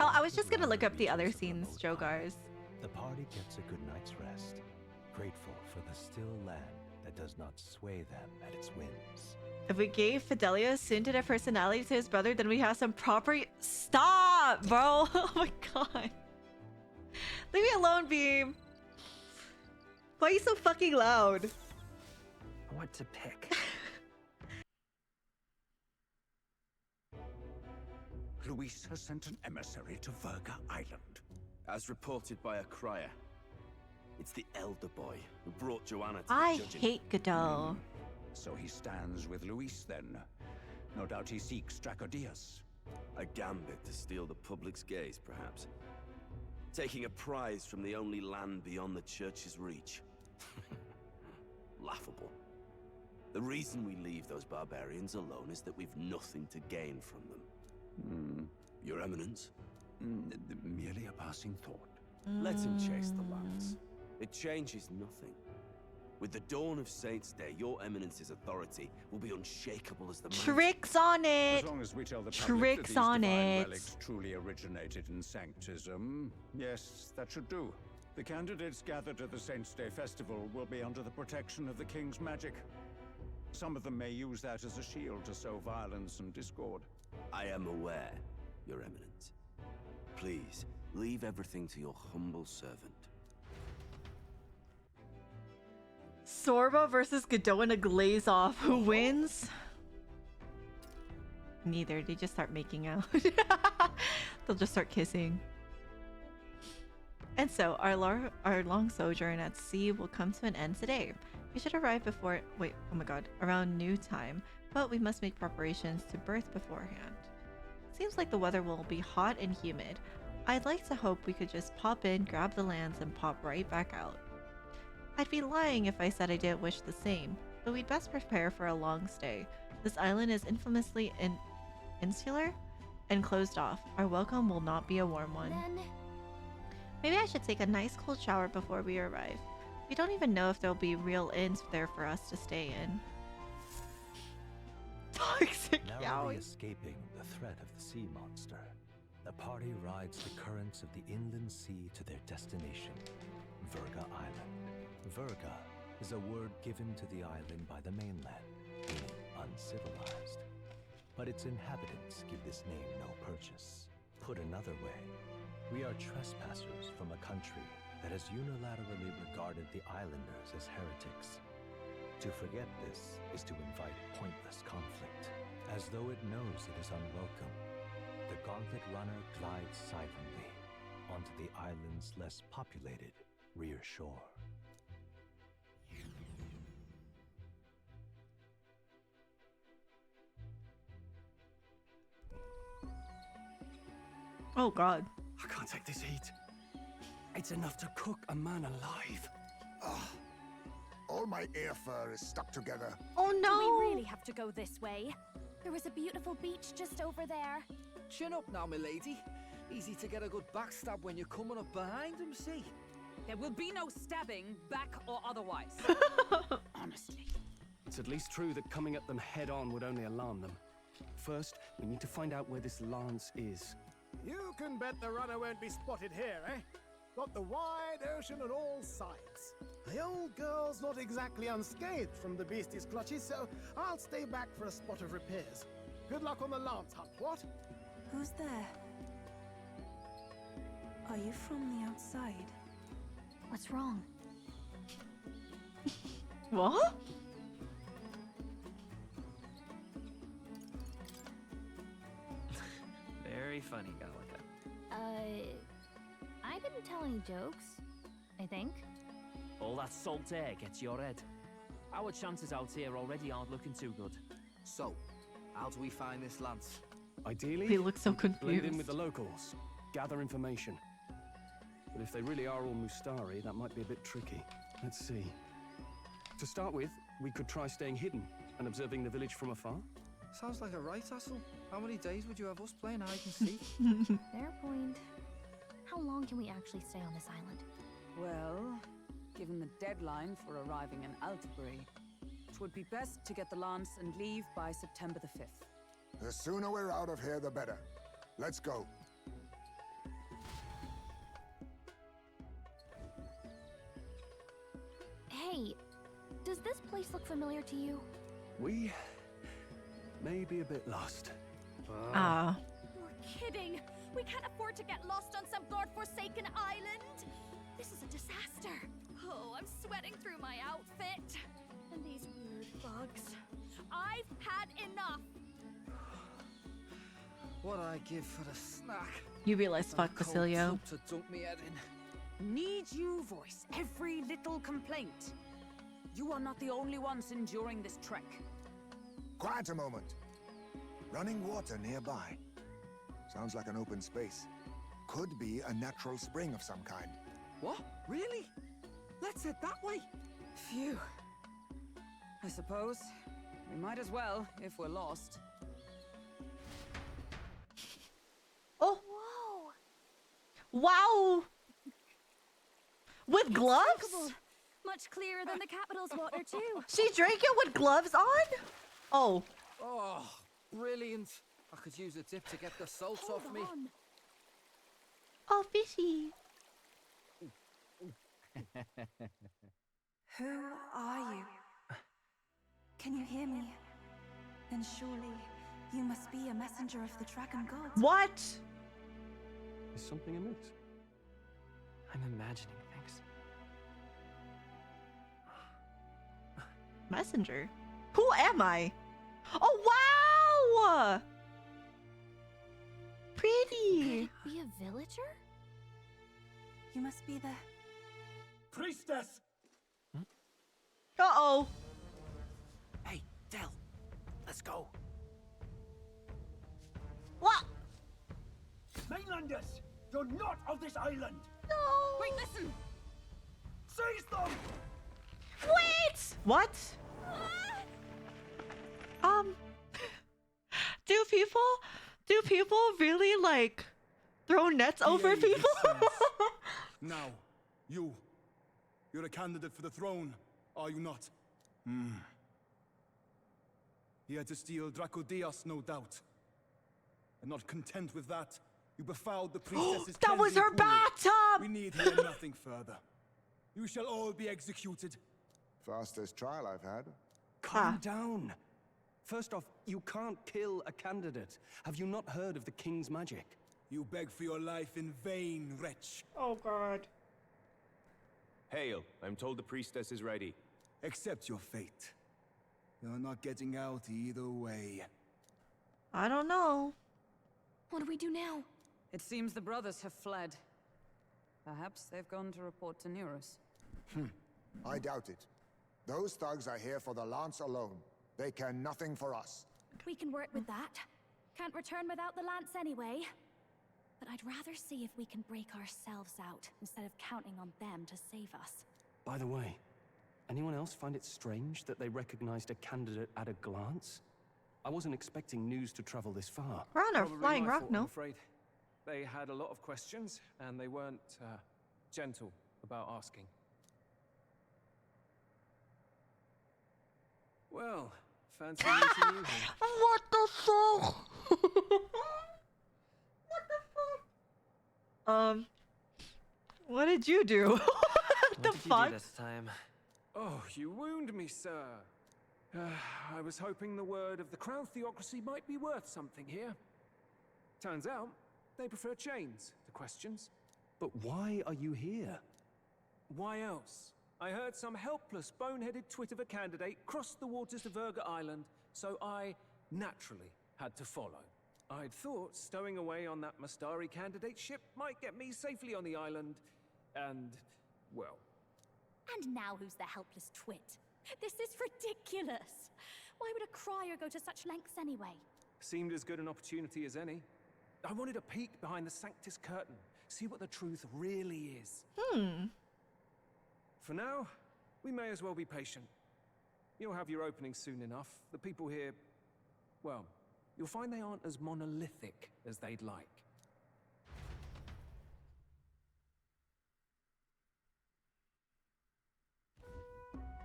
Oh, I was just gonna look up the other scenes, Jogars. The party gets a good night's rest, grateful for the still land that does not sway them at its whims. If we gave Fidelio soon-to-death personality to his brother, then we have some proper... Stop, bro! Oh my god. Leave me alone, Beam. Why are you so fucking loud? I want to pick. Luis has sent an emissary to Virga Island. As reported by a crier. It's the elder boy who brought Joanna to I the judging. hate Godot. So he stands with Luis then. No doubt he seeks Dracodius. A gambit to steal the public's gaze, perhaps. Taking a prize from the only land beyond the church's reach. Laughable. The reason we leave those barbarians alone is that we've nothing to gain from them. Your Eminence? Merely a passing thought. Let him chase the lance. It changes nothing. With the dawn of Saints' Day, your Eminence's authority will be unshakable as the mountain. Tricks on it. As long as we tell the public that Tricks these on divine it. relics truly originated in Sanctism, yes, that should do. The candidates gathered at the Saints' Day festival will be under the protection of the King's magic. Some of them may use that as a shield to sow violence and discord. I am aware, Your Eminence. Please, leave everything to your humble servant. Sorba versus Godot in a glaze off. Who wins? Neither. They just start making out. They'll just start kissing. And so, our long sojourn at sea will come to an end today. We should arrive before... Wait, oh my god. Around noon time. But we must make preparations to berth beforehand. Seems like the weather will be hot and humid. I'd like to hope we could just pop in, grab the lands, and pop right back out. I'd be lying if I said I didn't wish the same, but we'd best prepare for a long stay. This island is infamously insular and closed off. Our welcome will not be a warm one. Maybe I should take a nice cold shower before we arrive. We don't even know if there'll be real inns there for us to stay in. Toxic Narrowly yaoi. escaping the threat of the sea monster, the party rides the currents of the inland sea to their destination, Virga Island. Virga is a word given to the island by the mainland, meaning uncivilized. But its inhabitants give this name no purchase. Put another way, we are trespassers from a country that has unilaterally regarded the islanders as heretics. To forget this is to invite pointless conflict, as though it knows it is unwelcome. The gauntlet runner glides silently onto the island's less populated rear shore. Oh god. I can't take this heat. It's enough to cook a man alive. All my ear fur is stuck together. Oh no! Do we really have to go this way? There is a beautiful beach just over there. Chin up now, milady. Easy to get a good backstab when you're coming up behind him, see? There will be no stabbing, back or otherwise. Honestly. It's at least true that coming at them head-on would only alarm them. First, we need to find out where this lance is. You can bet the runner won't be spotted here, eh? Got the wide ocean on all sides. The old girl's not exactly unscathed from the beastie's clutches, so I'll stay back for a spot of repairs. Good luck on the lance hunt, what? Who's there? Are you from the outside? What's wrong? What? Very funny, Gallica. I didn't tell any jokes, I think. All that salt air gets your head. Our chances out here already aren't looking too good. So, how do we find this lance? Ideally, They look so blend in confused. with the locals, gather information. But if they really are all Mustari, that might be a bit tricky. Let's see. To start with, we could try staying hidden and observing the village from afar. Sounds like a right hassle. How many days would you have us playing hide and seek? Fair point. How long can we actually stay on this island? Well, given the deadline for arriving in Altabury, it would be best to get the lance and leave by September the 5th. The sooner we're out of here, the better. Let's go. Hey, does this place look familiar to you? We may be a bit lost. Ah. You're kidding! We can't afford to get lost on some godforsaken island! This is a disaster! Oh, I'm sweating through my outfit! And these weird bugs. I've had enough! What I give for the snack. You realize fuck Fidelio. To dunk me head in. Need you voice every little complaint? You are not the only ones enduring this trek. Quiet a moment. Running water nearby. Sounds like an open space. Could be a natural spring of some kind. What? Really? Let's head that way. Phew. I suppose we might as well if we're lost. Oh. Whoa! Wow! With gloves? Drinkable. Much clearer than the capital's water, too. She drank it with gloves on? Oh. Oh, brilliant. I could use a dip to get the salt Hold off me. on. Oh, fishy. Who are you? Can you hear me? Then surely you must be a messenger of the dragon god. What? Is something amiss? I'm imagining things. Messenger? Who am I? Oh, wow! Pretty. Could it be a villager? You must be the... Priestess! Uh-oh. Hey, Del, let's go. What? Mainlanders! You're not of this island! No! Wait, listen! Seize them! Wait! What? Do people really like throw nets over people? Now, you're a candidate for the throne, are you not? Here to steal Dracodias, no doubt. And not content with that, you befouled the priestess's That was cleansing her pool. bathtub! We need hear nothing further. You shall all be executed. Fastest trial I've had. Calm down. First off, you can't kill a candidate. Have you not heard of the king's magic? You beg for your life in vain, wretch. Oh, God. Hail, I'm told the priestess is ready. Accept your fate. You're not getting out either way. I don't know. What do we do now? It seems the brothers have fled. Perhaps they've gone to report to Neros. I doubt it. Those thugs are here for the lance alone. They care nothing for us. We can work with that. Can't return without the lance anyway. But I'd rather see if we can break ourselves out instead of counting on them to save us. By the way, anyone else find it strange that they recognized a candidate at a glance? I wasn't expecting news to travel this far. We're on a Probably flying my rock, fault, no? I'm afraid. They had a lot of questions, and they weren't gentle about asking. Well, fancy meeting you here. What the fuck? What the fuck? What did you do? What the What did fuck? you do this time? Oh, you wound me, sir. I was hoping the word of the Crown Theocracy might be worth something here. Turns out, they prefer chains to questions. But why are you here? Why else? I heard some helpless, boneheaded twit of a candidate cross the waters of Virga Island, so I naturally had to follow. I'd thought stowing away on that Mastari candidate ship might get me safely on the island, and, well... And now who's the helpless twit? This is ridiculous! Why would a crier go to such lengths anyway? Seemed as good an opportunity as any. I wanted a peek behind the Sanctus curtain, see what the truth really is. For now, we may as well be patient. You'll have your opening soon enough. The people here, well, you'll find they aren't as monolithic as they'd like.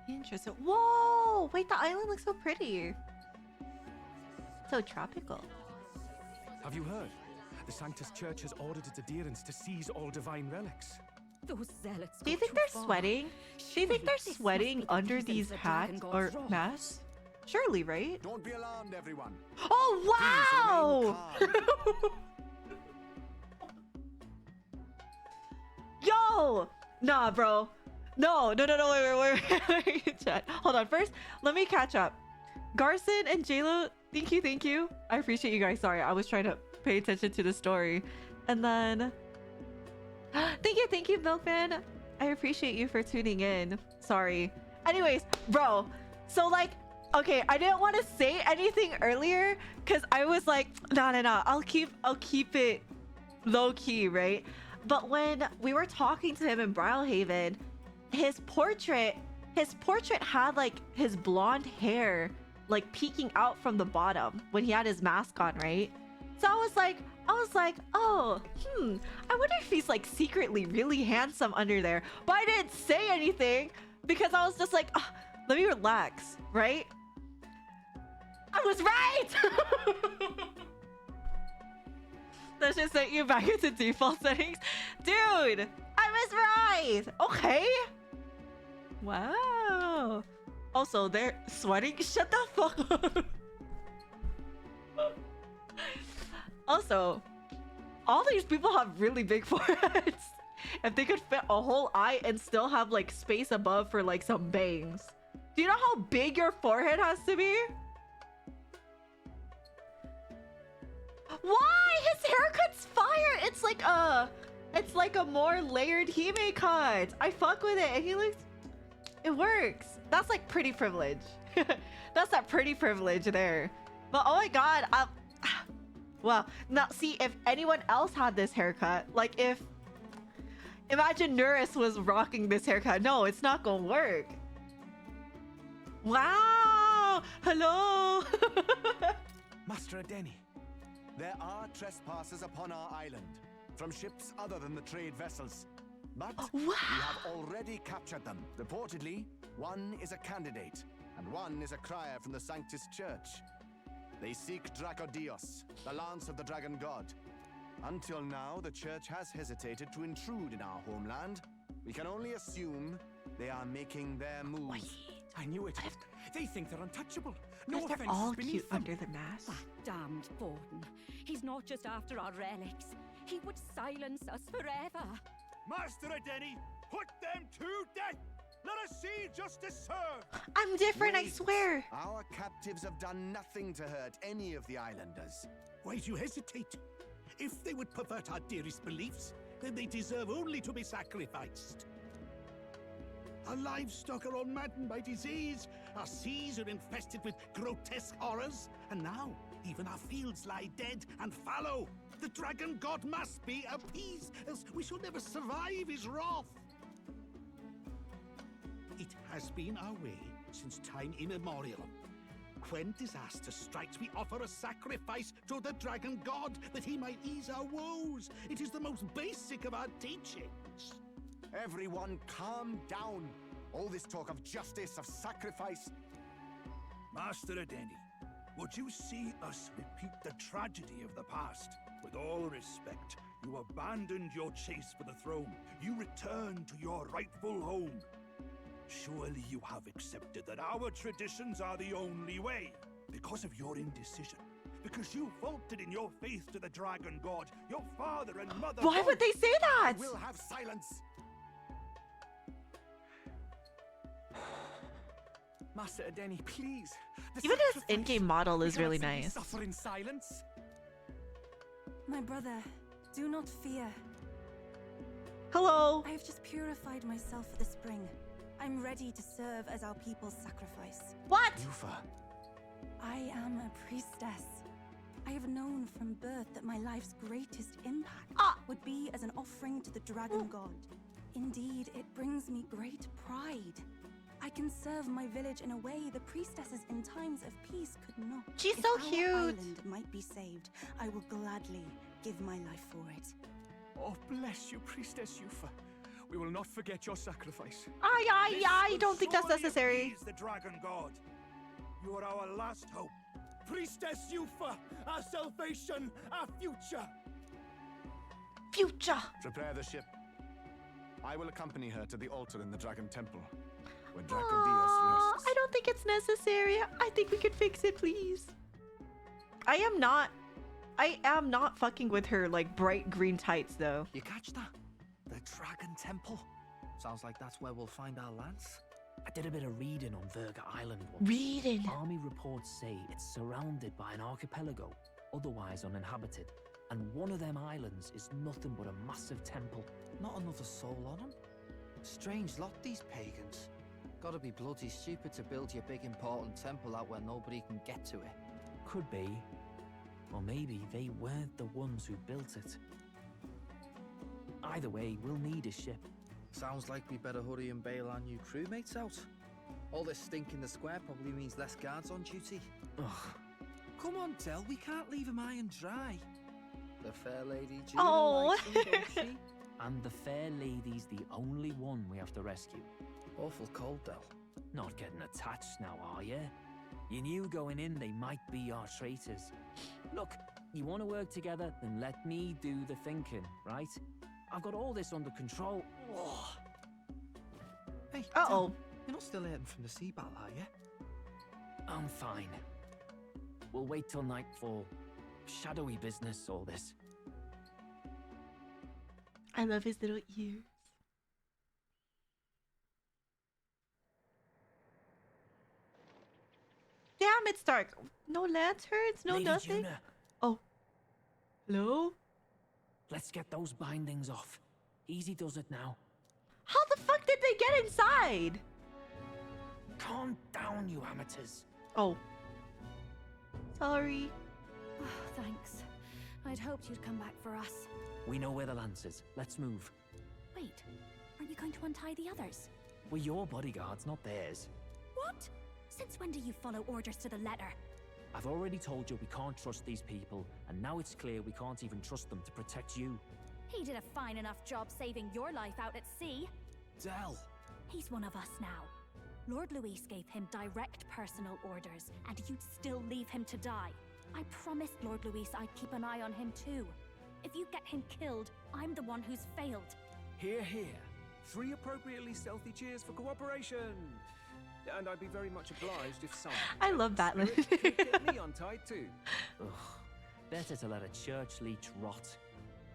Interesting. Whoa! Wait, the island looks so pretty. So tropical. Have you heard? The Sanctus Church has ordered its adherents to seize all divine relics. Those zealots. Do you think they're sweating? Do you think they're sweating under these hats or masks? Surely, right? Don't be alarmed, everyone. Oh, wow! Yo! Nah, bro. No, wait. Chat. Hold on. First, let me catch up. Garson and JLo, thank you. I appreciate you guys. Sorry, I was trying to pay attention to the story. And then... thank you, Milkman. I appreciate you for tuning in. Sorry. Anyways, bro. So, like, okay, I didn't want to say anything earlier because I was like, no. I'll keep it low-key, right? But when we were talking to him in Brylehaven, his portrait had like his blonde hair like peeking out from the bottom when he had his mask on, right? So I was like, oh, I wonder if he's like secretly really handsome under there. But I didn't say anything because I was just like, oh, let me relax, right? I was right. That just sent you back into default settings. Dude, I was right. Okay. Wow. Also, they're sweating. Shut the fuck up. Also, all these people have really big foreheads. If they could fit a whole eye and still have like space above for like some bangs. Do you know how big your forehead has to be? Why? His haircut's fire. It's like a more layered Hime cut. I fuck with it and he looks, it works. That's like pretty privilege. That's that pretty privilege there. But oh my god, well, now see, if anyone else had this haircut, like if imagine Nuris was rocking this haircut. No, it's not gonna work. Wow. Hello. Master Adeni, there are trespassers upon our island from ships other than the trade vessels. But we have already captured them. Reportedly, one is a candidate, and one is a crier from the Sanctus Church. They seek Dracodios, the lance of the dragon god. Until now, the church has hesitated to intrude in our homeland. We can only assume they are making their moves. I knew it. They think they're untouchable. No They're offense all beneath cute them. under the mask. That damned Borden. He's not just after our relics. He would silence us forever. Master Adeni, put them to death! Let us see justice served! I'm different, I Wait. swear. Our captives have done nothing to hurt any of the islanders. Why do you hesitate? If they would pervert our dearest beliefs, then they deserve only to be sacrificed. Our livestock are all maddened by disease, our seas are infested with grotesque horrors, and now even our fields lie dead and fallow. The dragon god must be appeased, else we shall never survive his wrath. It has been our way since time immemorial. When disaster strikes, we offer a sacrifice to the dragon god that he might ease our woes. It is the most basic of our teachings. Everyone calm down. All this talk of justice, of sacrifice. Master Adeni, would you see us repeat the tragedy of the past? With all respect, you abandoned your chase for the throne. You returned to your rightful home. Surely you have accepted that our traditions are the only way. Because of your indecision, because you faltered in your faith to the dragon god, your father and mother... Why would they say that? We'll have silence. Master Adeni, please. Even his in-game model is really nice. Suffer in silence. My brother, do not fear. Hello. I have just purified myself for the spring. I'm ready to serve as our people's sacrifice. What? Eupha. I am a priestess. I have known from birth that my life's greatest impact would be as an offering to the dragon god. Indeed, it brings me great pride. I can serve my village in a way the priestesses in times of peace could not. She's if so our cute. island might be saved, I will gladly give my life for it. Oh, bless you, Priestess Eupha. We will not forget your sacrifice. I don't think that's necessary. The dragon god. You are our last hope. Priestess Eupha, our salvation, our future. Future. Prepare the ship. I will accompany her to the altar in the Dragon Temple, where Dracodius rests. I don't think it's necessary. I think we could fix it, please. I am not fucking with her like bright green tights though. You catch that? The Dragon Temple. Sounds like that's where we'll find our lance. I did a bit of reading on Virga Island once. Reading? Army reports say it's surrounded by an archipelago, otherwise uninhabited. And one of them islands is nothing but a massive temple. Not another soul on them. Strange lot, these pagans. Gotta be bloody stupid to build your big important temple out where nobody can get to it. Could be. Or maybe they weren't the ones who built it. Either way, we'll need a ship. Sounds like we better hurry and bail our new crewmates out. All this stink in the square probably means less guards on duty. Ugh. Come on, Del, we can't leave him high and dry. The fair lady Juno Oh. likes him, don't she? And the fair lady's the only one we have to rescue. Awful cold, Del. Not getting attached now, are you? You knew going in they might be our traitors. Look, you want to work together, then let me do the thinking, right? I've got all this under control. Oh. Hey, uh-oh. Del, you're not still hurting from the sea battle, are you? I'm fine. We'll wait till nightfall. Shadowy business, all this. I love his little ears. Damn, it's dark. No lanterns, no Lady nothing. Juna, Oh. Hello? let's get those bindings off. Easy does it now. How the fuck did they get inside? Calm down, you amateurs. Oh. Sorry. Oh, thanks. I'd hoped you'd come back for us. We know where the lance is. Let's move. Wait, aren't you going to untie the others? We're your bodyguards, not theirs. What? Since when do you follow orders to the letter? I've already told you we can't trust these people, and now it's clear we can't even trust them to protect you. He did a fine enough job saving your life out at sea. Del! He's one of us now. Lord Luis gave him direct personal orders, and you'd still leave him to die. I promised Lord Luis I'd keep an eye on him too. If you get him killed, I'm the one who's failed. Hear, hear. 3 appropriately stealthy cheers for cooperation. And I'd be very much obliged if some... I love that. could get me untied too. Ugh. Better to let a church leech rot.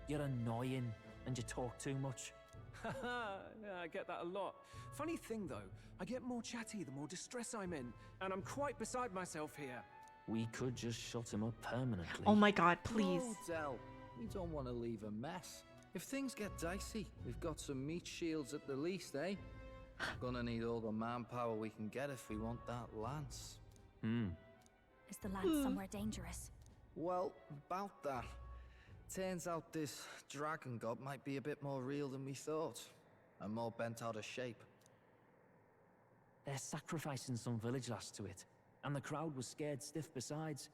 You're annoying, and you talk too much. Yeah, I get that a lot. Funny thing though, I get more chatty the more distress I'm in, and I'm quite beside myself here. We could just shut him up permanently. Oh my god, please. No, Del. We don't want to leave a mess. If things get dicey, we've got some meat shields at the least, eh? Gonna need all the manpower we can get if we want that lance. Is the lance somewhere dangerous? Well, about that. Turns out this dragon god might be a bit more real than we thought. And more bent out of shape. They're sacrificing some village lass to it, and the crowd was scared stiff besides.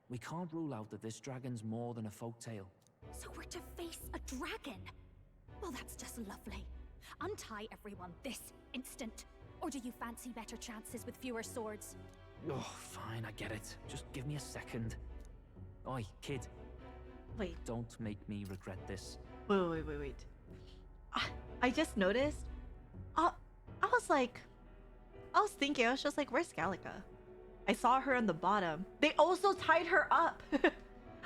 We can't rule out that this dragon's more than a folktale. So we're to face a dragon? Well, that's just lovely. Untie everyone this instant. Or do you fancy better chances with fewer swords? Oh, fine, I get it. Just give me a second. Oi, kid. Wait. Don't make me regret this. Wait. I just noticed. I was thinking, I was just like, where's Gallica? I saw her on the bottom. They also tied her up.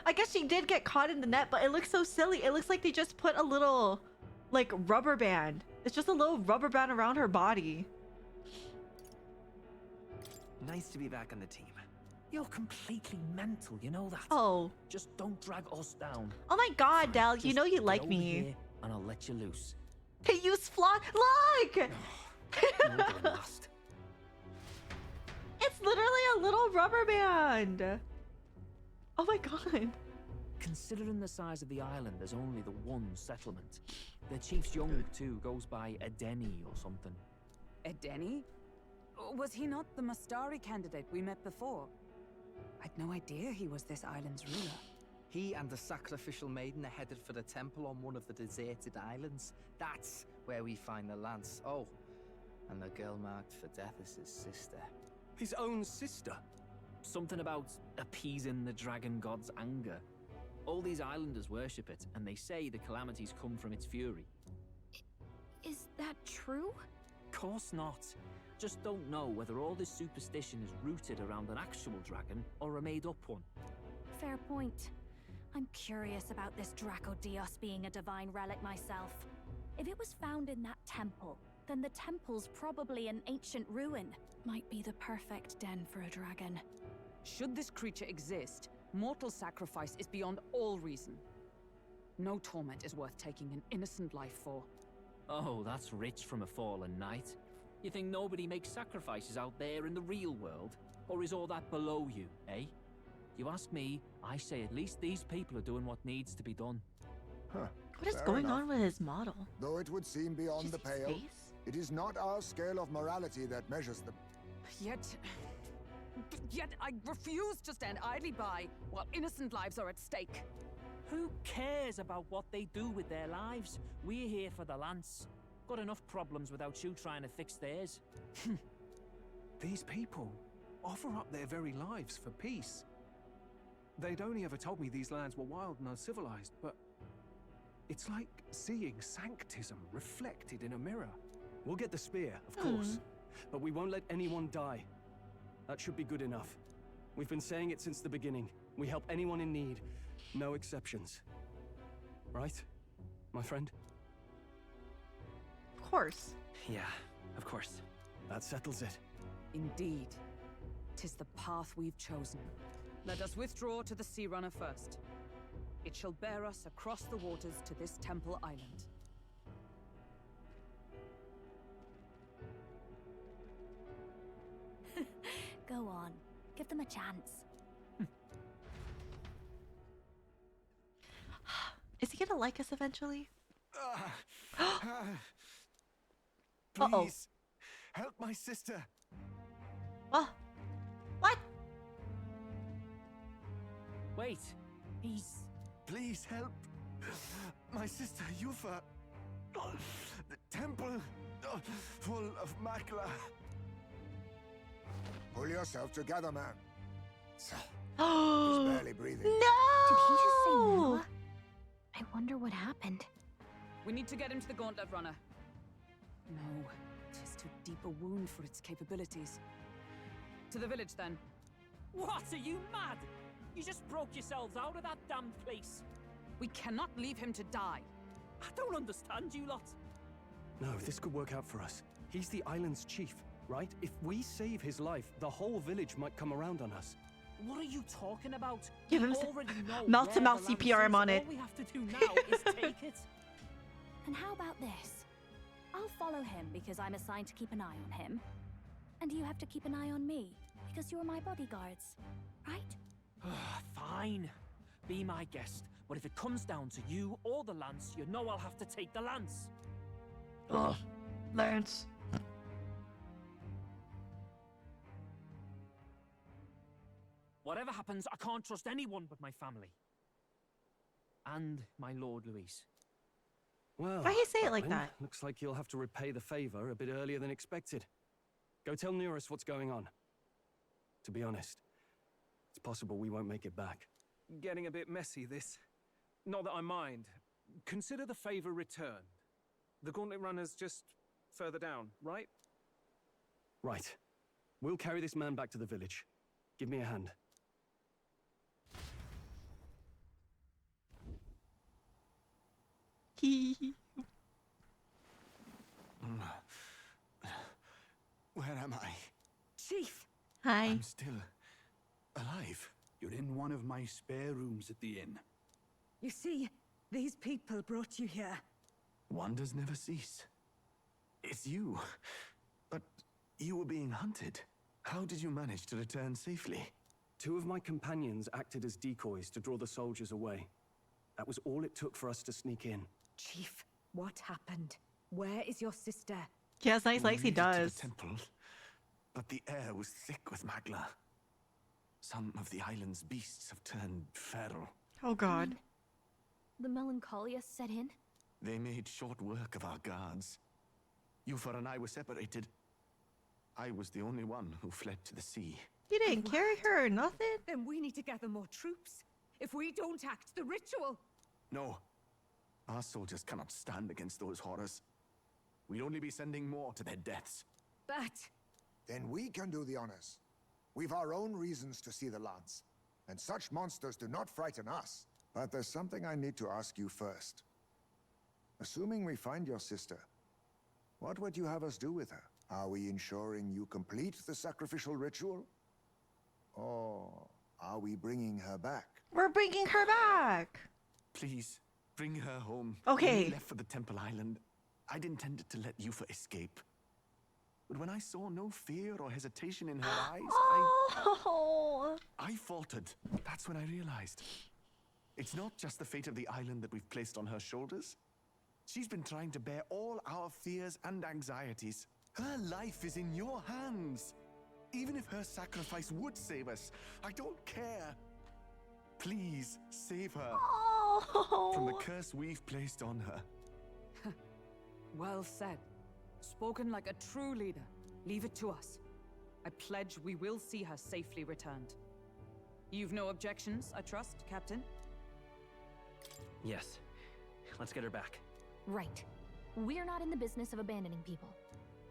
I guess she did get caught in the net, but it looks so silly. It looks like they just put a little, like, rubber band. It's just a little rubber band around her body. Nice to be back on the team. You're completely mental, you know that? Oh. Just don't drag us down. Oh my god, Del, you Just know you get like over me. here and I'll let you loose. They use flock. Look! You're the last. It's literally a little rubber band. Oh my god. Considering the size of the island, there's only the one settlement. The chief's young too, goes by Edeni or something. Edeni? Was he not the Mastari candidate we met before? I'd no idea he was this island's ruler. He and the sacrificial maiden are headed for the temple on one of the deserted islands. That's where we find the lance. Oh, and the girl marked for death is his sister. His own sister? Something about appeasing the dragon god's anger. All these islanders worship it, and they say the calamities come from its fury. Is that true? Course not. Just don't know whether all this superstition is rooted around an actual dragon or a made-up one. Fair point. I'm curious about this Draco Dios being a divine relic myself. If it was found in that temple, then the temple's probably an ancient ruin. Might be the perfect den for a dragon. Should this creature exist, mortal sacrifice is beyond all reason. No torment is worth taking an innocent life for. Oh, that's rich from a fallen knight. You think nobody makes sacrifices out there in the real world? Or is all that below you, eh? You ask me, I say at least these people are doing what needs to be done. Huh. What is going on with his model? Though it would seem beyond the pale, face? it is not our scale of morality that measures them. Yet I refuse to stand idly by while innocent lives are at stake. Who cares about what they do with their lives? We're here for the lance. Got enough problems without you trying to fix theirs. These people offer up their very lives for peace. They'd only ever told me these lands were wild and uncivilized, but it's like seeing sanctism reflected in a mirror. We'll get the spear, of course, but we won't let anyone die. That should be good enough. We've been saying it since the beginning. We help anyone in need, no exceptions. Right, my friend? Of course. Yeah, of course. That settles it. Indeed. 'Tis the path we've chosen. Let us withdraw to the Sea Runner first. It shall bear us across the waters to this temple island. Go on. Give them a chance. Is he gonna like us eventually? Please, help my sister. What? What? Wait, he's... Please help my sister Eupha. The temple full of makla. Pull yourself together, man. He's Oh barely breathing. Did he just say no! Noah? I wonder what happened. We need to get him to the Gauntlet Runner. No, 'tis too deep a wound for its capabilities. To the village, then. What, are you mad? You just broke yourselves out of that damned place. We cannot leave him to die. I don't understand you lot. No, this could work out for us. He's the island's chief, right? If we save his life, the whole village might come around on us. What are you talking about? Give We him already know mouth to where mouth the lance CPR is. on it. All we have to do now is take it. And how about this? I'll follow him because I'm assigned to keep an eye on him. And you have to keep an eye on me because you're my bodyguards, right? Fine. Be my guest. But if it comes down to you or the lance, you know I'll have to take the lance. Oh, Lance. Whatever happens, I can't trust anyone but my family. And my Lord Luis. Well, Why you say it like then, that? Looks like you'll have to repay the favor a bit earlier than expected. Go tell Nearest what's going on. To be honest, it's possible we won't make it back. Getting a bit messy, this. Not that I mind. Consider the favor returned. The Gauntlet Runner's just further down, right? Right. We'll carry this man back to the village. Give me a hand. Where am I? Chief! Hi. I'm still alive. You're in one of my spare rooms at the inn. You see, these people brought you here. Wonders never cease. It's you. But you were being hunted. How did you manage to return safely? 2 of my companions acted as decoys to draw the soldiers away. That was all it took for us to sneak in. Chief, what happened? Where is your sister? He has nice legs, he We made it to does. the temple. but the air was thick with magla. Some of the island's beasts have turned feral. Oh god. The melancholia set in? They made short work of our guards. Eupha and I were separated. I was the only one who fled to the sea. You didn't carry her or nothing? Then we need to gather more troops. If we don't act, the ritual... No. Our soldiers cannot stand against those horrors. We'd only be sending more to their deaths. But... Then we can do the honors. We've our own reasons to see the lance, and such monsters do not frighten us. But there's something I need to ask you first. Assuming we find your sister, what would you have us do with her? Are we ensuring you complete the sacrificial ritual? Or are we bringing her back? We're bringing her back! Please, bring her home. Okay. When we left for the Temple Island, I'd intended to let Eupha escape. But when I saw no fear or hesitation in her eyes, I faltered. That's when I realized. It's not just the fate of the island that we've placed on her shoulders. She's been trying to bear all our fears and anxieties. Her life is in your hands. Even if her sacrifice would save us, I don't care. Please, save her from the curse we've placed on her. Well said. Spoken like a true leader. Leave it to us. I pledge we will see her safely returned. You've no objections, I trust, Captain? Yes. Let's get her back. Right. We're not in the business of abandoning people.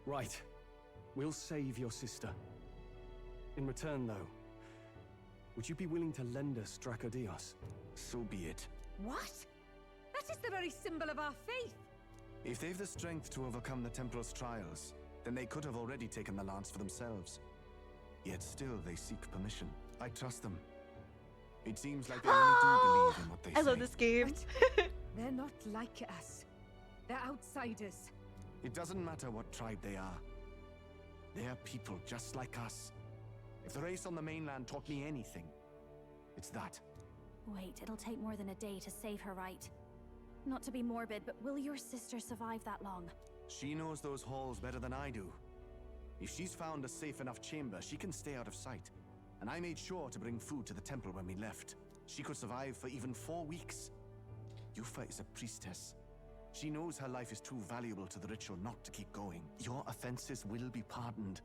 Right. We'll save your sister. In return, though, would you be willing to lend us Dracodios? So be it. What? That is the very symbol of our faith. If they've the strength to overcome the Templars' trials, then they could have already taken the lance for themselves. Yet still they seek permission. I trust them. It seems like they really do believe in what they say. I love this game. They're not like us. They're outsiders. It doesn't matter what tribe they are. They're people just like us. If the race on the mainland taught me anything, it's that. Wait, it'll take more than a day to save her, right? Not to be morbid, but will your sister survive that long? She knows those halls better than I do. If she's found a safe enough chamber, she can stay out of sight. And I made sure to bring food to the temple when we left. She could survive for even 4 weeks. Eupha is a priestess. She knows her life is too valuable to the ritual not to keep going. Your offenses will be pardoned.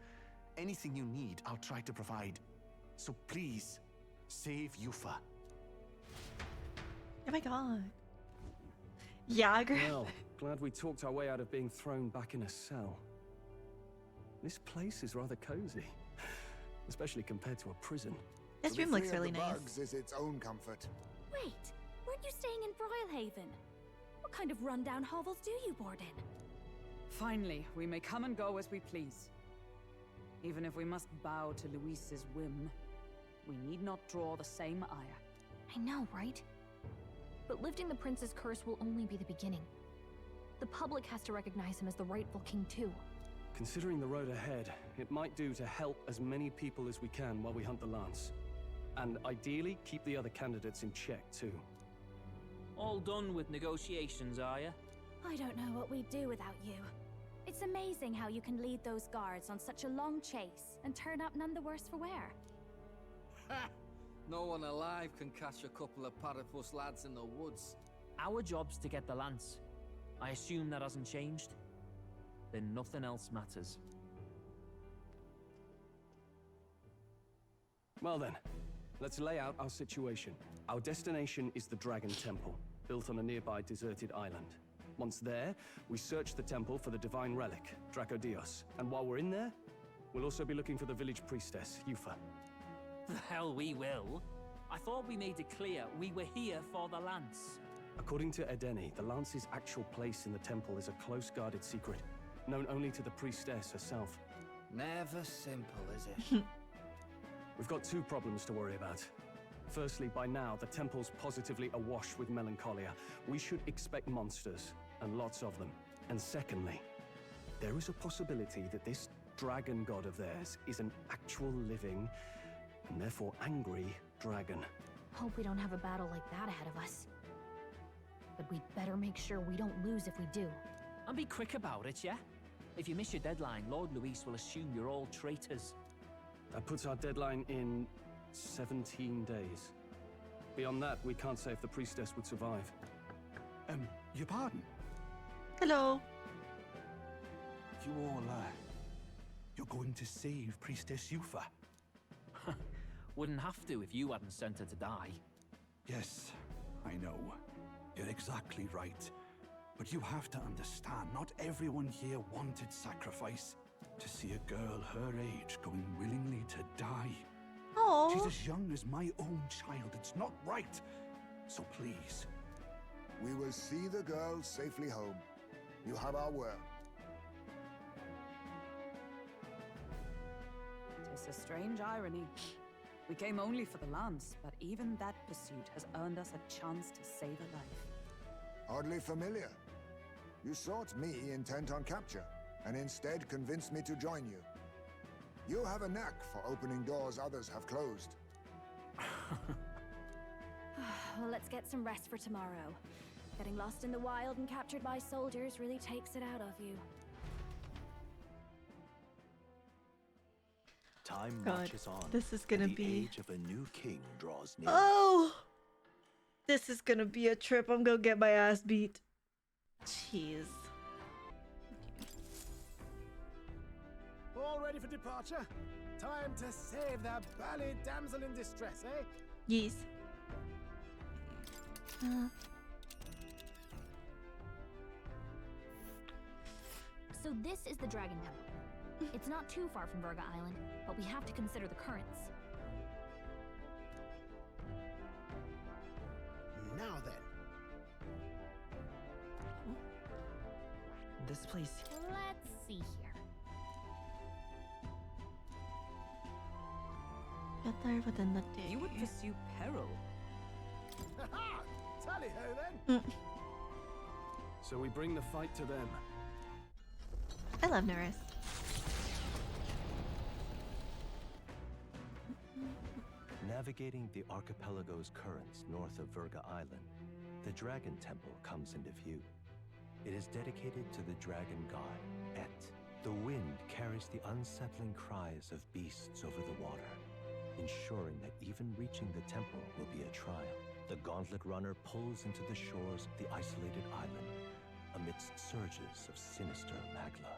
Anything you need, I'll try to provide. So please, save Eupha. Oh my god. Yeah, I agree. Well, glad we talked our way out of being thrown back in a cell. This place is rather cozy, especially compared to a prison. This room looks really nice. Bugs is its own comfort. Wait, weren't you staying in Brilhaven? What kind of rundown hovels do you board in? Finally, we may come and go as we please. Even if we must bow to Luis's whim, we need not draw the same ire. I know, right? But lifting the prince's curse will only be the beginning. The public has to recognize him as the rightful king too. Considering the road ahead, it might do to help as many people as we can while we hunt the lance. And ideally, keep the other candidates in check too. All done with negotiations, are ya? I don't know what we'd do without you. It's amazing how you can lead those guards on such a long chase and turn up none the worse for wear. Ha! No one alive can catch a couple of platypus lads in the woods. Our job's to get the lance. I assume that hasn't changed? Then nothing else matters. Well then, let's lay out our situation. Our destination is the Dragon Temple, built on a nearby deserted island. Once there, we search the temple for the divine relic, Dracodios. And while we're in there, we'll also be looking for the village priestess, Eupha. The hell we will. I thought we made it clear we were here for the lance. According to Edeni, the lance's actual place in the temple is a close-guarded secret, known only to the priestess herself. Never simple, is it? We've got 2 problems to worry about. Firstly, by now, the temple's positively awash with melancholia. We should expect monsters, and lots of them. And secondly, there is a possibility that this dragon god of theirs is an actual living, and therefore angry, dragon. Hope we don't have a battle like that ahead of us. But we'd better make sure we don't lose if we do. And be quick about it, yeah? If you miss your deadline, Lord Luis will assume you're all traitors. That puts our deadline in 17 days. Beyond that, we can't say if the priestess would survive. Your pardon? Hello. You all, you're going to save Priestess Eupha? Wouldn't have to if you hadn't sent her to die. Yes, I know. You're exactly right. But you have to understand, not everyone here wanted sacrifice. To see a girl her age going willingly to die. Oh. She's as young as my own child. It's not right. So please. We will see the girl safely home. You have our word. It's a strange irony. We came only for the lance, but even that pursuit has earned us a chance to save a life. Oddly familiar. You sought me intent on capture, and instead convinced me to join you. You have a knack for opening doors others have closed. Well, let's get some rest for tomorrow. Getting lost in the wild and captured by soldiers really takes it out of you. Time God, marches on. this is gonna and the be... age of a new king draws near. Oh! This is gonna be a trip. I'm gonna get my ass beat. Jeez. All ready for departure? Time to save that bally damsel in distress, eh? Yes. So this is the Dragon Temple. It's not too far from Virga Island, but we have to consider the currents. Now then. This place. Let's see here. Better within the day. You would pursue peril. Ha-ha! Tally-ho then! So we bring the fight to them. I love Norris. Navigating the archipelago's currents north of Virga Island, the Dragon Temple comes into view. It is dedicated to the dragon god, Et. The wind carries the unsettling cries of beasts over the water, ensuring that even reaching the temple will be a trial. The gauntlet runner pulls into the shores of the isolated island, amidst surges of sinister magla.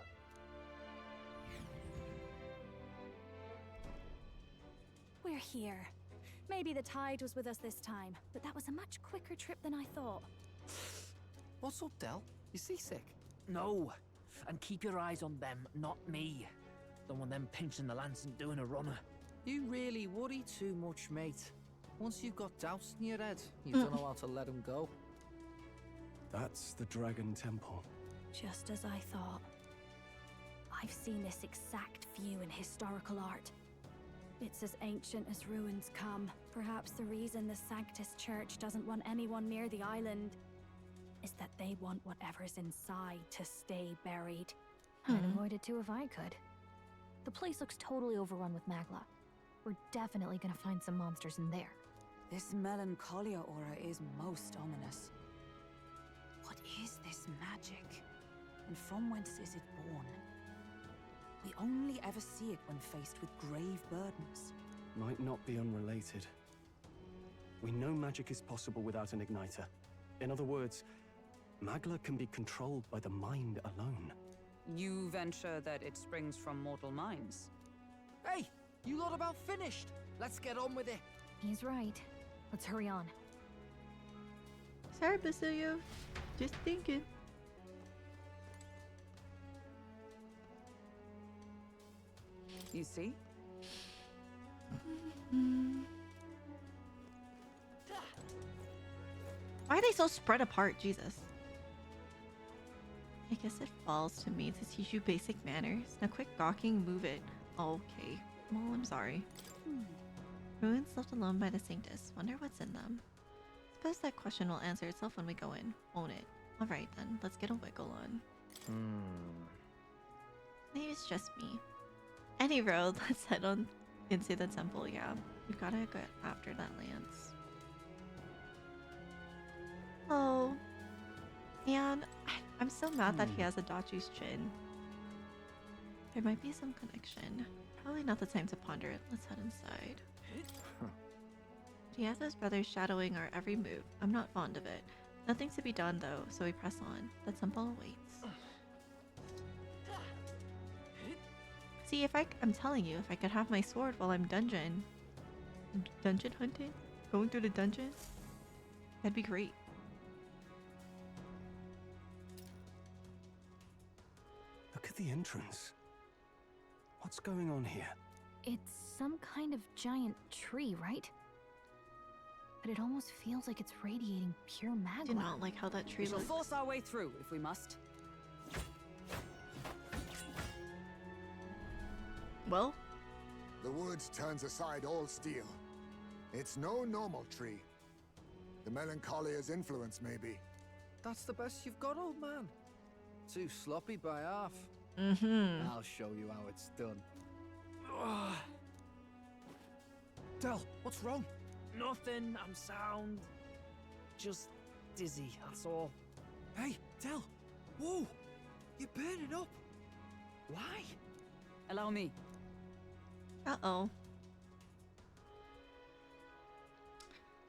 We're here. Maybe the tide was with us this time, but that was a much quicker trip than I thought. What's up, Del? You seasick? No. And keep your eyes on them, not me. Don't want them pinching the lance and doing a runner. You really worry too much, mate. Once you've got doubts in your head, you don't know how to let them go. That's the Dragon Temple. Just as I thought. I've seen this exact view in historical art. It's as ancient as ruins come. Perhaps the reason the Sanctus Church doesn't want anyone near the island is that they want whatever's inside to stay buried. I'd avoid it too if I could. The place looks totally overrun with magla. We're definitely gonna find some monsters in there. This melancholia aura is most ominous. What is this magic? And from whence is it born? We only ever see it when faced with grave burdens. Might not be unrelated. We know magic is possible without an igniter. In other words, magla can be controlled by the mind alone. You venture that it springs from mortal minds? Hey, you lot about finished. Let's get on with it. He's right. Let's hurry on. Sorry, Basilio. Just thinking. You see? Why are they so spread apart? Jesus. I guess it falls to me to teach you basic manners. Now quick gawking, move it. Okay. Well, I'm sorry. Ruins left alone by the Sanctus. Wonder what's in them. Suppose that question will answer itself when we go in, won't it? Alright then, let's get a wiggle on. Maybe it's just me. Any road, let's head on into the temple, yeah. We gotta go after that lance. Oh. Man, I'm so mad that he has a Dachu's chin. There might be some connection. Probably not the time to ponder it. Let's head inside. Diaz's brothers shadowing our every move. I'm not fond of it. Nothing to be done though, so we press on. The temple awaits. See, I'm telling you, if I could have my sword while I'm dungeon hunting, going through the dungeon, that'd be great. Look at the entrance. What's going on here? It's some kind of giant tree, right? But it almost feels like it's radiating pure magma. I do not like how that tree We shall looks. force our way through if we must. Well? The woods turns aside all steel. It's no normal tree. The Melancholia's influence, maybe. That's the best you've got, old man. Too sloppy by half. Mm-hmm. I'll show you how it's done. Del, what's wrong? Nothing, I'm sound. Just dizzy, that's all. Hey, Del! Whoa! You're burning up! Why? Allow me. Uh-oh.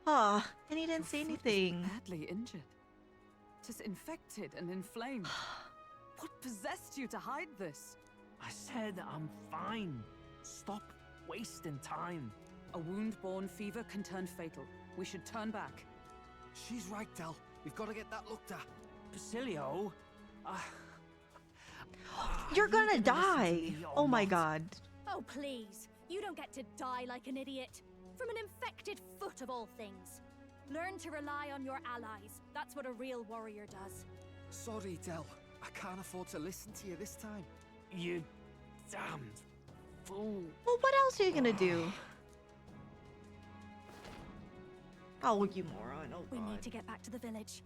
Ah, and he didn't say Your foot is anything. Badly injured. Tis infected and inflamed. What possessed you to hide this? I said I'm fine. Stop wasting time. A wound-borne fever can turn fatal. We should turn back. She's right, Del. We've got to get that looked at. Basilio? You're gonna die! Oh my god. Oh, please. You don't get to die like an idiot. From an infected foot of all things. Learn to rely on your allies. That's what a real warrior does. Sorry, Del. I can't afford to listen to you this time. You damned fool. Well, what else are you gonna do? Oh, you moron. Oh, We god. need to get back to the village.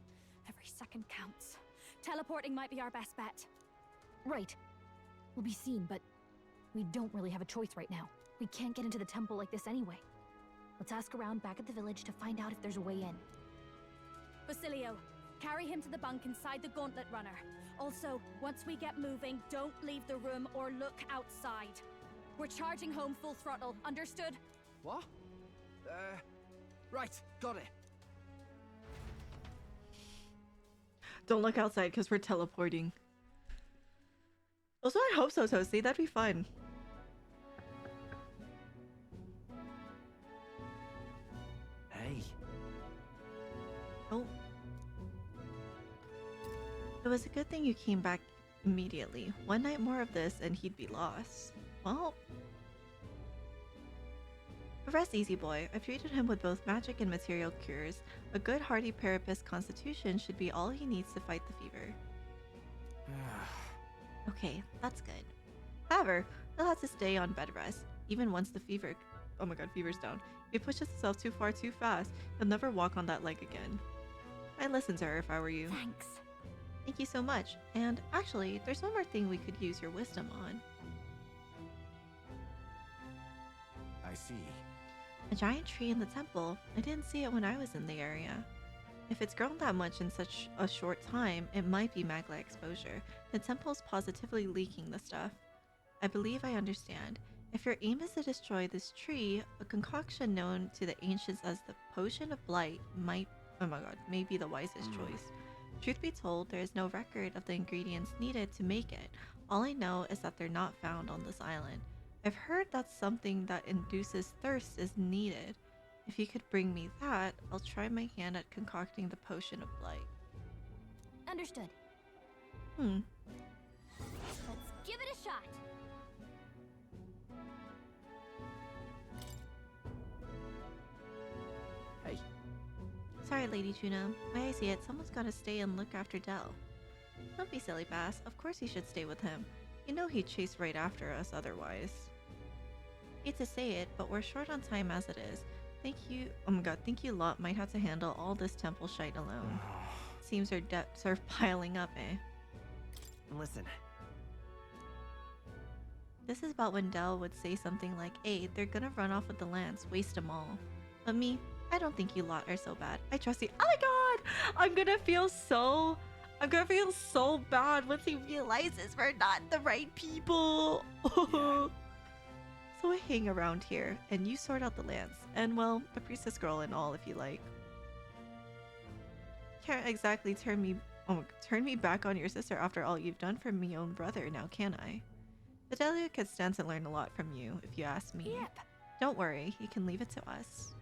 Every second counts. Teleporting might be our best bet. Right. We'll be seen, but we don't really have a choice right now. We can't get into the temple like this anyway. Let's ask around back at the village to find out if there's a way in. Basilio, carry him to the bunk inside the gauntlet runner. Also, once we get moving, don't leave the room or look outside. We're charging home full throttle, understood? What? Right, got it. Don't look outside because we're teleporting. Also, I hope so, Toasty. That'd be fun. Hey. Oh. It was a good thing you came back immediately. One night more of this and he'd be lost. Well... Rest easy, boy. I've treated him with both magic and material cures. A good hardy Parapus constitution should be all he needs to fight the fever. Okay, that's good. However, he'll have to stay on bed rest, even once the fever... Oh my god, fever's down. If he pushes himself too far too fast, he'll never walk on that leg again. I'd listen to her if I were you. Thanks. Thank you so much. And actually, there's one more thing we could use your wisdom on. I see. A giant tree in the temple. I didn't see it when I was in the area. If it's grown that much in such a short time, it might be magma exposure. The temple's positively leaking the stuff. I believe I understand. If your aim is to destroy this tree, a concoction known to the ancients as the Potion of Blight might, oh my god, may be the wisest choice. Truth be told, there is no record of the ingredients needed to make it. All I know is that they're not found on this island. I've heard that something that induces thirst is needed. If you could bring me that, I'll try my hand at concocting the Potion of Blight. Understood. Let's give it a shot. Hey. Sorry, Lady Tuna. May I see it? Someone's gotta stay and look after Del. Don't be silly, Bass. Of course you should stay with him. You know he'd chase right after us otherwise. Hate to say it, but we're short on time as it is. Thank you. Oh my god, think you lot might have to handle all this temple shite alone. Seems our debts are piling up, eh? Listen. This is about when Del would say something like, hey, they're gonna run off with the lance, waste them all. But me, I don't think you lot are so bad. I trust you. Oh my god! I'm I'm gonna feel so bad once he realizes we're not the right people. So I hang around here, and you sort out the lands. And, well, a priestess girl and all, if you like. Can't exactly turn me back on your sister after all you've done for me own brother, now can I? Fidelio could stand to learn a lot from you, if you ask me. Yep. Don't worry, you can leave it to us.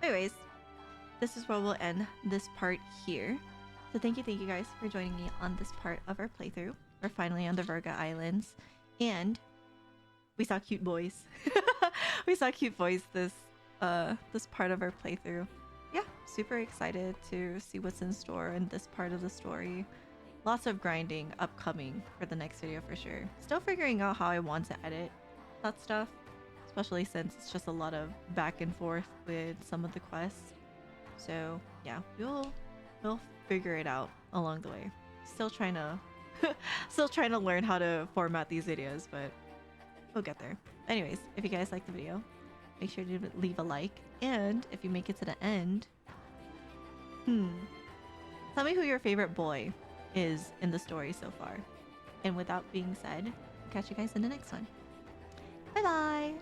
Anyways, this is where we'll end this part here. So thank you guys for joining me on this part of our playthrough. We're finally on the Virga Islands, and we saw cute boys. We saw cute boys this part of our playthrough. Yeah, super excited to see what's in store in this part of the story. Lots of grinding upcoming for the next video for sure. Still figuring out how I want to edit that stuff, especially since it's just a lot of back and forth with some of the quests. So yeah, we'll figure it out along the way. Still trying to learn how to format these videos, but we'll get there. Anyways, if you guys like the video, make sure to leave a like, and if you make it to the end, tell me who your favorite boy is in the story so far. And with that being said, I'll catch you guys in the next one. Bye bye!